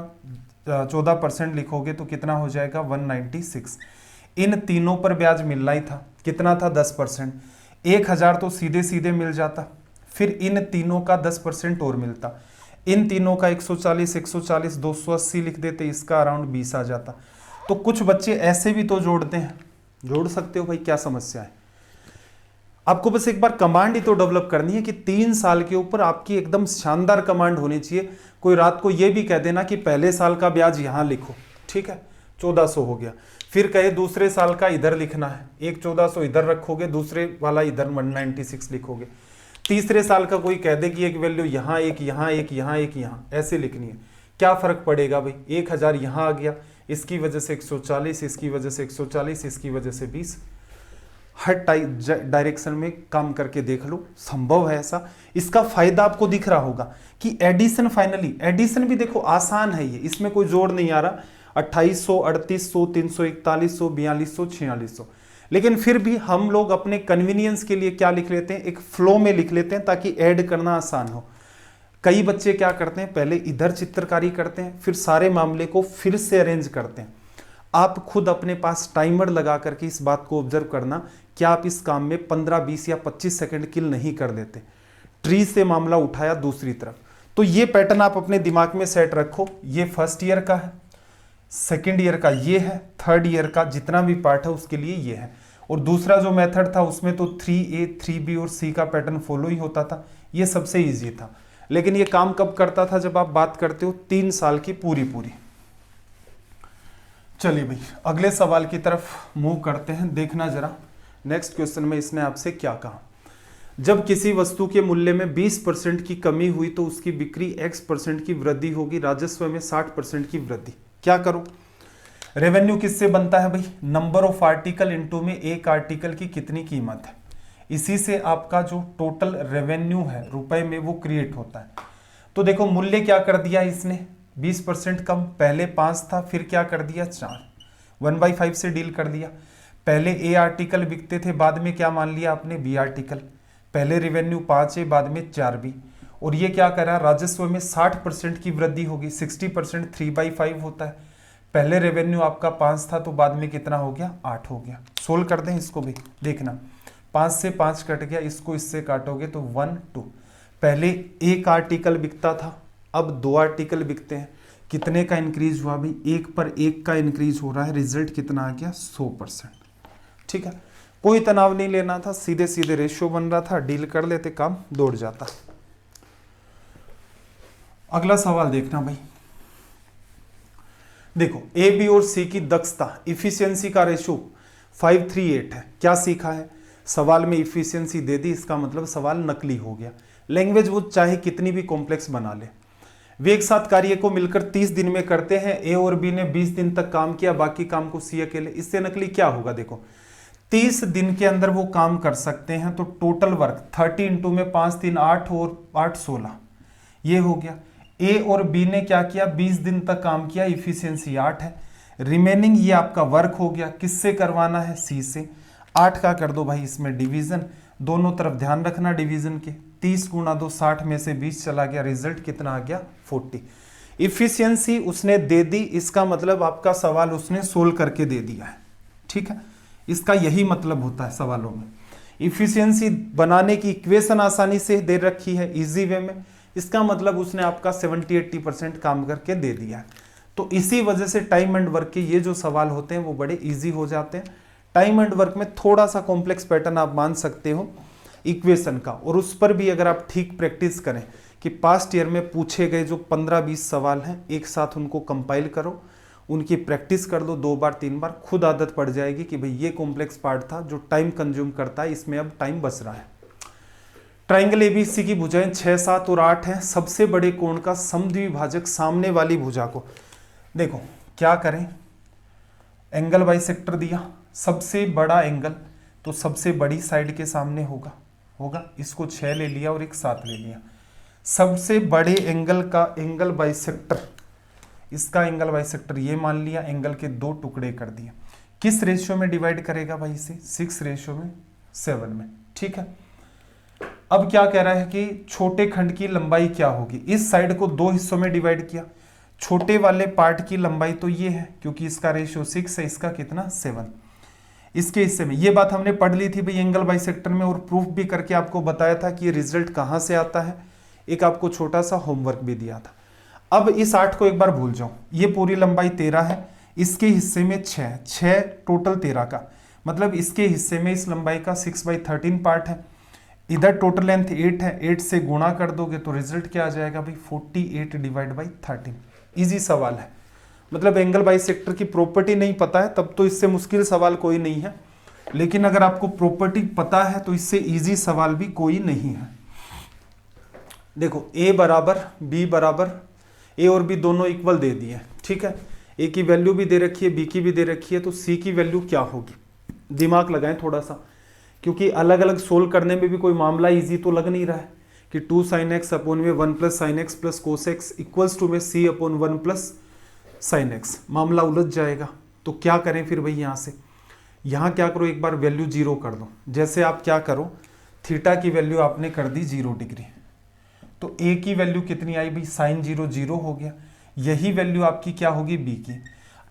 14% लिखोगे तो कितना हो जाएगा 196। इन तीनों पर ब्याज मिलना ही था, कितना था 10%, 1000 तो सीधे सीधे मिल जाता, फिर इन तीनों का 10% और मिलता, इन तीनों का 140 280 लिख देते, इसका अराउंड 20 आ जाता। तो कुछ बच्चे ऐसे भी तो जोड़ते हैं, जोड़ सकते हो भाई, क्या समस्या है। आपको बस एक बार कमांड ही तो डेवलप करनी है कि 3 साल के ऊपर आपकी एकदम शानदार कमांड होनी चाहिए। कोई रात को ये भी कह देना कि पहले साल का ब्याज यहां लिखो, ठीक है, 1400 हो गया, फिर कहे दूसरे साल का इधर लिखना है, एक 1400 इधर रखोगे, दूसरे वाला इधर 196 लिखोगे। तीसरे साल का कोई कह दे कि एक वैल्यू यहाँ, एक यहाँ, एक यहाँ, एक यहाँ, ऐसे लिखनी है। क्या फर्क पड़ेगा भाई, 1000 यहाँ आ गया, इसकी वजह से 140, इसकी वजह से 140, इसकी वजह से 20। हर डायरेक्शन में काम करके देख लो, संभव है ऐसा। इसका फायदा आपको दिख रहा होगा कि एडिशन, फाइनली एडिशन भी देखो आसान है ये, इसमें कोई जोड़ नहीं आ रहा। 2800, 3800, 341, 4200, 4600, लेकिन फिर भी हम लोग अपने कन्वीनियंस के लिए क्या लिख लेते हैं, एक फ्लो में लिख लेते हैं ताकि ऐड करना आसान हो। कई बच्चे क्या करते हैं, पहले इधर चित्रकारी करते हैं, फिर सारे मामले को फिर से अरेंज करते हैं। आप खुद अपने पास टाइमर लगा करके इस बात को ऑब्जर्व करना, क्या आप इस काम में 15, 20 या 25 सेकंड किल नहीं कर देते। ट्री से मामला उठाया दूसरी तरफ, तो ये पैटर्न आप अपने दिमाग में सेट रखो। ये फर्स्ट ईयर का है, सेकेंड ईयर का ये है, थर्ड ईयर का जितना भी पार्ट है उसके लिए ये है। और दूसरा जो मेथड था उसमें तो 3A, 3B और C का पैटर्न फॉलो ही होता था, ये सबसे ईजी था। लेकिन ये काम कब करता था, जब आप बात करते हो 3 साल की पूरी। चलिए भाई अगले सवाल की तरफ मूव करते हैं, देखना जरा नेक्स्ट क्वेश्चन में इसने आपसे क्या कहा। जब किसी वस्तु के मूल्य में 20% की कमी हुई तो उसकी बिक्री X% की वृद्धि होगी, राजस्व में 60% की वृद्धि। क्या करो, रेवेन्यू किससे बनता है भाई, नंबर ऑफ आर्टिकल इनटू में एक आर्टिकल की कितनी कीमत है, इसी से आपका जो टोटल रेवेन्यू है रुपए में वो क्रिएट होता है। तो देखो मूल्य क्या कर दिया इसने, 20% कम, पहले 5 था, फिर क्या कर दिया 4, 1/5 से डील कर दिया। पहले ए आर्टिकल बिकते थे, बाद में क्या मान लिया आपने, बी आर्टिकल। पहले रेवेन्यू 5 है, बाद में 4B। और ये क्या करा, राजस्व में 60% की वृद्धि होगी, 60% 3/5 होता है। पहले रेवेन्यू आपका 5 था, तो बाद में कितना हो गया, 8 हो गया। सोल्व कर दें इसको भी, देखना 5 से 5 कट गया, इसको इससे काटोगे तो 1, 2। पहले एक आर्टिकल बिकता था, अब 2 आर्टिकल बिकते हैं, कितने का इंक्रीज हुआ भाई, 1 पर 1 का इंक्रीज हो रहा है, रिजल्ट कितना आ गया 100%। ठीक है, कोई तनाव नहीं लेना था, सीधे सीधे रेशियो बन रहा था, डील कर लेते, काम दौड़ जाता। अगला सवाल देखना भाई, देखो ए, बी और सी की दक्षता, इफिशियंसी का रेशियो 538 है। क्या सीखा है, सवाल में इफिशियंसी दे दी, इसका मतलब सवाल नकली हो गया। लैंग्वेज वो चाहे कितनी भी कॉम्प्लेक्स बना ले। वे एक साथ कार्य को मिलकर 30 दिन में करते हैं, ए और बी ने 20 दिन तक काम किया, बाकी काम को सी अकेले। इससे नकली क्या होगा, देखो 30 दिन के अंदर वो काम कर सकते हैं, तो टोटल वर्क 30 इंटू में 5 3 8 और 8 16, ये हो गया। ए और बी ने क्या किया, 20 दिन तक काम किया, इफिशियंसी 8 है। रिमेनिंग ये आपका वर्क हो गया, किससे करवाना है, सी से। 8 का कर दो भाई इसमें डिवीजन, दोनों तरफ ध्यान रखना डिवीजन के। 30 गुणा 2 60 में से 20 चला गया, रिजल्ट कितना आ गया 40। इफिशियंसी उसने दे दी, इसका मतलब आपका सवाल उसने सोल्व करके दे दिया है। ठीक है, इसका यही मतलब होता है सवालों में। इफिशियंसी बनाने की इक्वेशन आसानी से दे रखी है इजी वे में, इसका मतलब उसने आपका 70-80% काम करके दे दिया है। तो इसी वजह से टाइम एंड वर्क के ये जो सवाल होते हैं वो बड़े इजी हो जाते हैं। टाइम एंड वर्क में थोड़ा सा कॉम्प्लेक्स पैटर्न आप मान सकते हो इक्वेशन का, और उस पर भी अगर आप ठीक प्रैक्टिस करें कि पास्ट ईयर में पूछे गए जो 15-20 सवाल हैं, एक साथ उनको कंपाइल करो, उनकी प्रैक्टिस कर दो 2 बार 3 बार, खुद आदत पड़ जाएगी कि भाई ये कॉम्प्लेक्स पार्ट था जो टाइम कंज्यूम करता है, इसमें अब टाइम बच रहा है। ट्राइंगल एबीसी की भुजाएं 6, 7 और 8 हैं। सबसे बड़े कोण का समद्विभाजक सामने वाली भुजा को, देखो क्या करें, एंगल बाइसेक्टर दिया, सबसे बड़ा एंगल तो सबसे बड़ी साइड के सामने होगा, इसको 6 ले लिया और एक 7 ले लिया। सबसे बड़े एंगल का एंगल बाइसेक्टर, इसका एंगल बाइसेक्टर ये मान लिया, एंगल के 2 टुकड़े कर दिए। किस रेशियो में डिवाइड करेगा भाई इसे, 6:7 में। ठीक है, अब क्या कह रहा है कि छोटे खंड की लंबाई क्या होगी। इस साइड को 2 हिस्सों में डिवाइड किया, छोटे वाले पार्ट की लंबाई तो ये है क्योंकि इसका रेशियो 6 है, इसका कितना 7। इसके हिस्से में ये बात हमने पढ़ ली थी भाई एंगल बाइसेक्टर में, और प्रूफ भी करके आपको बताया था कि ये रिजल्ट कहाँ से आता है। एक आपको छोटा सा होमवर्क भी दिया था। अब इस 8 को एक बार भूल जाओ, ये पूरी लंबाई 13 है, इसके हिस्से में 6 टोटल 13 का, मतलब इसके हिस्से में इस लंबाई का 6/13 पार्ट है। इधर टोटल लेंथ 8 है, 8 से गुणा कर दोगे तो रिजल्ट क्या आ जाएगा भाई 48/13। इजी सवाल है, मतलब एंगल बाइसेक्टर की प्रॉपर्टी नहीं पता है तब तो इससे मुश्किल सवाल कोई नहीं है, लेकिन अगर आपको प्रॉपर्टी पता है तो इससे इजी सवाल भी कोई नहीं है। देखो a बराबर b बराबर, a और b दोनों इक्वल दे दिए, ठीक है, a की वैल्यू भी दे रखी है, b की भी दे रखी है, तो c की वैल्यू क्या होगी, दिमाग लगाएं थोड़ा सा, क्योंकि अलग अलग सोल्व करने में भी कोई मामला इजी तो लग नहीं रहा है कि 2 sin x अपॉन में 1 + sin x + cos x equals to में c अपॉन 1 + sin x, मामला उलझ जाएगा। तो क्या करें फिर भाई, यहाँ से यहाँ क्या करो, एक बार वैल्यू 0 कर दो। जैसे आप क्या करो, थीटा की वैल्यू आपने कर दी 0 डिग्री, तो a की वैल्यू कितनी आई भाई, sin 0 0 हो गया। यही वैल्यू आपकी क्या होगी b की।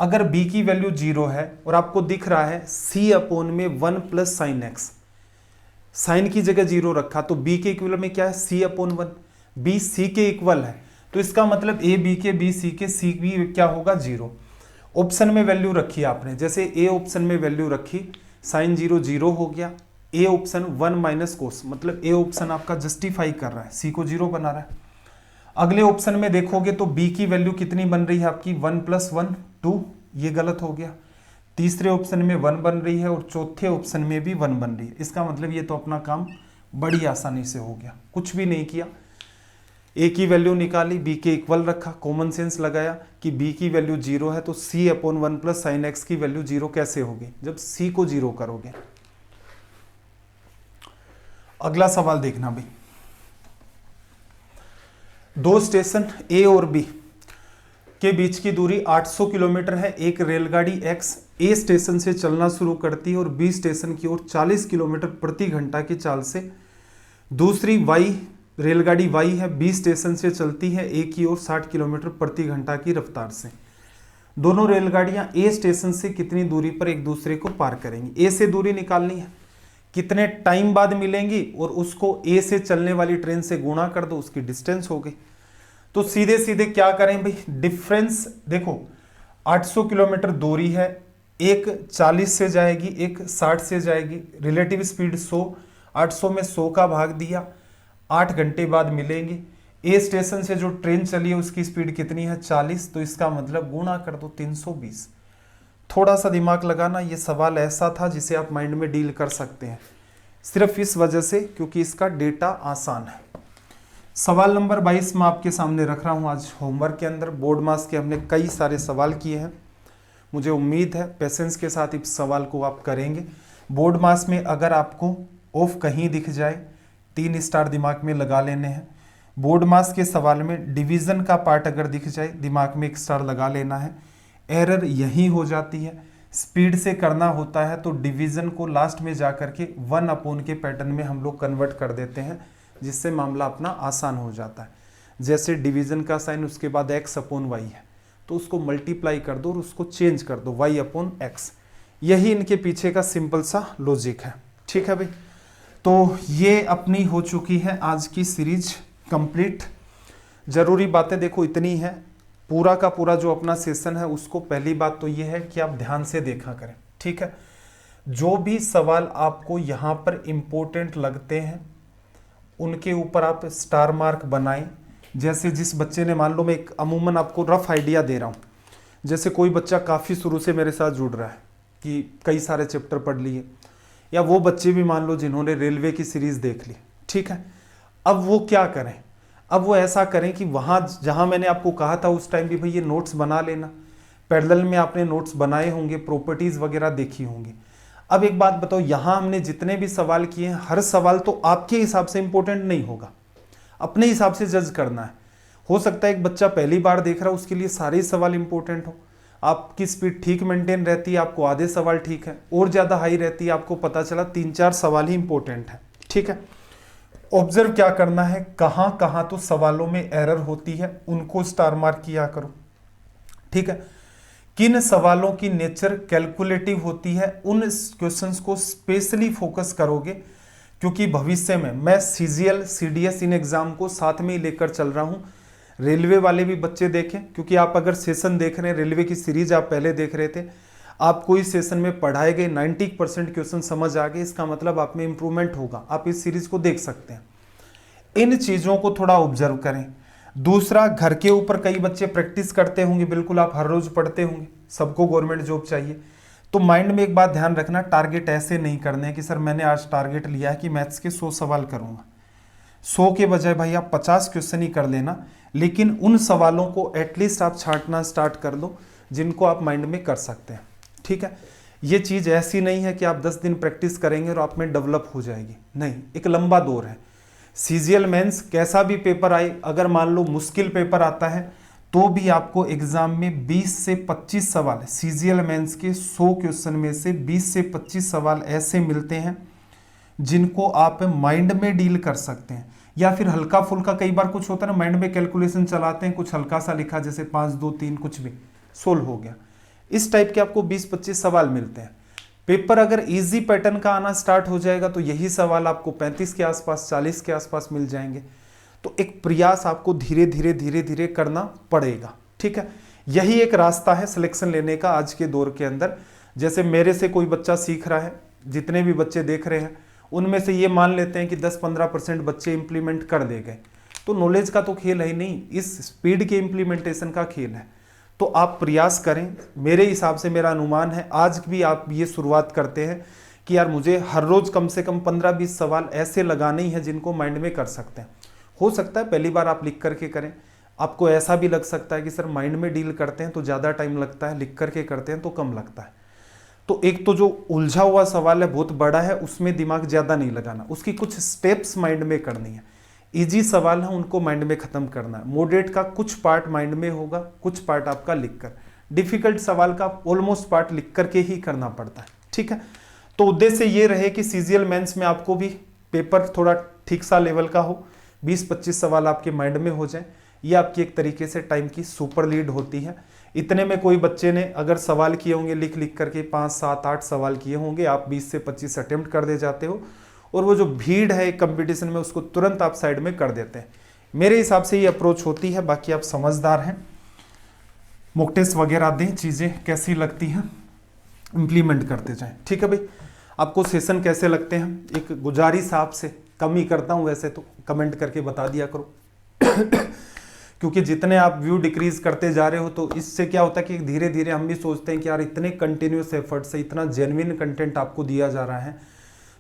अगर b की वैल्यू 0 है और आपको दिख रहा है c अपॉन में 1 + sin x, साइन की जगह 0 रखा तो b के इक्वल में क्या है, c अपॉन 1, b c के इक्वल है, तो इसका मतलब a b के, b c के, c भी क्या होगा 0। ऑप्शन में वैल्यू रखी आपने, जैसे a ऑप्शन में वैल्यू रखी, साइन 0 0 हो गया, a ऑप्शन 1 - cos, मतलब a ऑप्शन आपका जस्टिफाई कर रहा है, c को 0 बना रहा है। अगले ऑप्शन में देखोगे तो b की वैल्यू कितनी बन रही है आपकी, 1 + 1 2, ये गलत हो गया। तीसरे ऑप्शन में 1 बन रही है और चौथे ऑप्शन में भी 1 बन रही है। इसका मतलब ये तो अपना काम बड़ी आसानी से हो गया, कुछ भी नहीं किया, a की वैल्यू निकाली, b के इक्वल रखा, कॉमन सेंस लगाया कि b की वैल्यू 0 है तो c अपॉन 1 + sin x की वैल्यू 0 कैसे होगी, जब c को 0 करोगे। अगला सवाल देखना भाई, दो स्टेशन a और b के बीच की दूरी 800 किलोमीटर है। एक रेलगाड़ी x a स्टेशन से चलना शुरू करती है और b स्टेशन की ओर 40 किलोमीटर प्रति घंटा की चाल से, दूसरी y रेलगाड़ी y है, b स्टेशन से चलती है a की ओर 60 किलोमीटर प्रति घंटा की रफ्तार से। दोनों रेलगाड़ियां a स्टेशन से कितनी दूरी पर एक दूसरे को पार करेंगी। a से दूरी निकालनी है, कितने टाइम बाद मिलेंगी और उसको a से चलने वाली ट्रेन से गुणा कर दो, उसकी डिस्टेंस हो गई। तो सीधे सीधे क्या करें भाई, डिफरेंस देखो 800 किलोमीटर दूरी है, एक 40 से जाएगी, एक 60 से जाएगी, रिलेटिव स्पीड 100, 800 में 100 का भाग दिया, 8 घंटे बाद मिलेंगे। ए स्टेशन से जो ट्रेन चली है उसकी स्पीड कितनी है 40, तो इसका मतलब गुणा कर दो 320। थोड़ा सा दिमाग लगाना, ये सवाल ऐसा था जिसे आप माइंड में डील कर सकते हैं, सिर्फ इस वजह से क्योंकि इसका डेटा आसान है। सवाल नंबर 22 मैं आपके सामने रख रहा हूं आज होमवर्क के अंदर। बोर्ड मास के हमने कई सारे सवाल किए हैं, मुझे उम्मीद है पेशेंस के साथ इस सवाल को आप करेंगे। बोर्ड मास में अगर आपको ऑफ कहीं दिख जाए 3 स्टार दिमाग में लगा लेने हैं। बोर्ड मास के सवाल में डिवीज़न का पार्ट अगर दिख जाए दिमाग में 1 स्टार लगा लेना है। एरर यही हो जाती है, स्पीड से करना होता है तो डिवीज़न को लास्ट में जा कर के 1/, के पैटर्न में हम लोग कन्वर्ट कर देते हैं, जिससे मामला अपना आसान हो जाता है। जैसे डिवीज़न का साइन उसके बाद x/y है तो उसको मल्टीप्लाई कर दो और उसको चेंज कर दो y/x। यही इनके पीछे का सिंपल सा लॉजिक है, ठीक है भाई। तो ये अपनी हो चुकी है आज की सीरीज कंप्लीट। जरूरी बातें देखो इतनी है, पूरा का पूरा जो अपना सेशन है उसको पहली बात तो ये है कि आप ध्यान से देखा करें, ठीक है। जो भी सवाल आपको यहाँ पर इम्पोर्टेंट लगते हैं उनके ऊपर आप स्टार मार्क बनाएं। जैसे जिस बच्चे ने, मान लो मैं एक अमूमन आपको रफ आइडिया दे रहा हूँ, जैसे कोई बच्चा काफ़ी शुरू से मेरे साथ जुड़ रहा है कि कई सारे चैप्टर पढ़ लिए, या वो बच्चे भी मान लो जिन्होंने रेलवे की सीरीज़ देख ली, ठीक है। अब वो क्या करें, अब वो ऐसा करें कि वहाँ जहाँ मैंने आपको कहा था उस टाइम भी भाई ये नोट्स बना लेना, पैरेलल में आपने नोट्स बनाए होंगे, प्रॉपर्टीज़ वगैरह देखी होंगी। अब एक बात बताओ, यहाँ हमने जितने भी सवाल किए हैं हर सवाल तो आपके हिसाब से इंपॉर्टेंट नहीं होगा, अपने हिसाब से जज करना है। हो सकता है एक बच्चा पहली बार देख रहा है उसके लिए सारे सवाल इंपॉर्टेंट हो, आपकी स्पीड ठीक मेंटेन रहती है, आपको आधे सवाल ठीक है, और ज़्यादा हाई रहती है, आपको पता चला 3-4 सवाल ही इंपॉर्टेंट है, ठीक है। ऑब्जर्व क्या करना है, कहाँ कहाँ तो सवालों में एरर होती है उनको स्टार मार्क किया करो, ठीक है। किन सवालों की नेचर कैलकुलेटिव होती है उन क्वेश्चंस को स्पेशली फोकस करोगे, क्योंकि भविष्य में मैं CGL CDS इन एग्जाम को साथ में ही लेकर चल रहा हूं। रेलवे वाले भी बच्चे देखें, क्योंकि आप अगर सेशन देख रहे हैं, रेलवे की सीरीज आप पहले देख रहे थे, आपको इस सेशन में पढ़ाए गए 90% क्वेश्चन समझ आ गए, इसका मतलब आप में इंप्रूवमेंट होगा। आप इस सीरीज को देख सकते हैं। इन चीज़ों को थोड़ा ऑब्जर्व करें। दूसरा, घर के ऊपर कई बच्चे प्रैक्टिस करते होंगे, बिल्कुल आप हर रोज पढ़ते होंगे, सबको गवर्नमेंट जॉब चाहिए। तो माइंड में एक बात ध्यान रखना, टारगेट ऐसे नहीं करने हैं कि सर मैंने आज टारगेट लिया है कि मैथ्स के 100 सवाल करूंगा। 100 के बजाय भाई आप 50 क्वेश्चन ही कर लेना, लेकिन उन सवालों को एटलीस्ट आप छांटना स्टार्ट कर दो जिनको आप माइंड में कर सकते हैं। ठीक है, ये चीज़ ऐसी नहीं है कि आप 10 दिन प्रैक्टिस करेंगे और आप में डेवलप हो जाएगी, नहीं, एक लंबा दौर है। सीजीएल मेंस कैसा भी पेपर आए, अगर मान लो मुश्किल पेपर आता है तो भी आपको एग्जाम में 20 से 25 सवाल, सीजीएल मेंस के 100 क्वेश्चन में से 20 से 25 सवाल ऐसे मिलते हैं जिनको आप माइंड में डील कर सकते हैं, या फिर हल्का फुल्का, कई बार कुछ होता है ना, माइंड में कैलकुलेशन चलाते हैं, कुछ हल्का सा लिखा जैसे 5 2 3 कुछ भी सोल्व हो गया, इस टाइप के आपको 20-25 सवाल मिलते हैं। पेपर अगर इजी पैटर्न का आना स्टार्ट हो जाएगा तो यही सवाल आपको 35 के आसपास, 40 के आसपास मिल जाएंगे। तो एक प्रयास आपको धीरे धीरे धीरे धीरे करना पड़ेगा। ठीक है, यही एक रास्ता है सिलेक्शन लेने का आज के दौर के अंदर। जैसे मेरे से कोई बच्चा सीख रहा है, जितने भी बच्चे देख रहे हैं उनमें से ये मान लेते हैं कि 10-15% बच्चे इंप्लीमेंट कर दे गए, तो नॉलेज का तो खेल है ही नहीं, इस स्पीड के इंप्लीमेंटेशन का खेल है। तो आप प्रयास करें। मेरे हिसाब से मेरा अनुमान है आज भी आप ये शुरुआत करते हैं कि यार मुझे हर रोज कम से कम 15-20 सवाल ऐसे लगाने ही हैं जिनको माइंड में कर सकते हैं। हो सकता है पहली बार आप लिख करके करें, आपको ऐसा भी लग सकता है कि सर माइंड में डील करते हैं तो ज़्यादा टाइम लगता है, लिख करके करते हैं तो कम लगता है। तो एक तो जो उलझा हुआ सवाल है बहुत बड़ा है, उसमें दिमाग ज़्यादा नहीं लगाना, उसकी कुछ स्टेप्स माइंड में करनी है। इजी सवाल है उनको माइंड में खत्म करना है। मॉडरेट का कुछ पार्ट माइंड में होगा, कुछ पार्ट आपका लिखकर। डिफिकल्ट सवाल का ऑलमोस्ट पार्ट लिख करके ही करना पड़ता है। ठीक है, तो उद्देश्य ये रहे कि सीजीएल मेंस में आपको भी पेपर थोड़ा ठीक सा लेवल का हो, 20-25 सवाल आपके माइंड में हो जाए। ये आपकी एक तरीके से टाइम की सुपर लीड होती है। इतने में कोई बच्चे ने अगर सवाल किए होंगे लिख लिख करके 5, 7, 8 सवाल किए होंगे, आप 20 से 25 अटेम्प्ट कर दे जाते हो, और वो जो भीड़ है कंपटीशन में उसको तुरंत आप साइड में कर देते हैं। मेरे हिसाब से ये अप्रोच होती है। बाकी आप समझदार हैं, मॉक टेस्ट वगैरह दें, चीज़ें कैसी लगती हैं इम्प्लीमेंट करते जाएं। ठीक है भाई, आपको सेशन कैसे लगते हैं, एक गुजारिश आपसे, कम ही करता हूं वैसे तो, कमेंट करके बता दिया करो क्योंकि जितने आप व्यू डिक्रीज करते जा रहे हो तो इससे क्या होता है कि धीरे धीरे हम भी सोचते हैं कि यार इतने कंटिन्यूस एफर्ट से इतना जेन्युइन कंटेंट आपको दिया जा रहा है,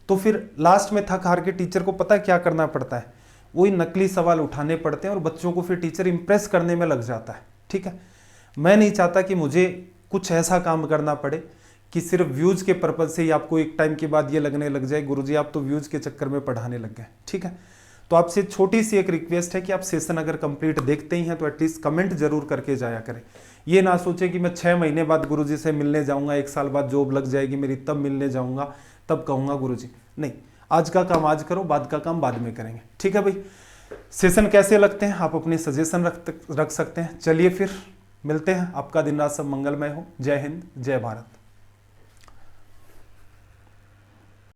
तो फिर लास्ट में थक हार के टीचर को पता है क्या करना पड़ता है, वही नकली सवाल उठाने पड़ते हैं और बच्चों को फिर टीचर इंप्रेस करने में लग जाता है। ठीक है, मैं नहीं चाहता कि मुझे कुछ ऐसा काम करना पड़े कि सिर्फ व्यूज के पर्पज से ही आपको एक टाइम के बाद ये लगने लग जाए गुरुजी आप तो व्यूज के चक्कर में पढ़ाने लग गए। ठीक है, तो आपसे छोटी सी एक रिक्वेस्ट है कि आप सेशन अगर कंप्लीट देखते ही हैं तो एटलीस्ट कमेंट जरूर करके जाया करें। ये ना सोचे कि मैं 6 महीने बाद गुरुजी से मिलने जाऊंगा, 1 साल बाद जॉब लग जाएगी मेरी तब मिलने जाऊंगा, तब कहूंगा गुरुजी। नहीं, आज का काम आज करो, बाद का काम बाद में करेंगे। ठीक है भाई, सेशन कैसे लगते हैं आप अपने सजेशन रख सकते हैं। चलिए फिर मिलते हैं, आपका दिन रात सब मंगलमय हो। जय हिंद, जय भारत।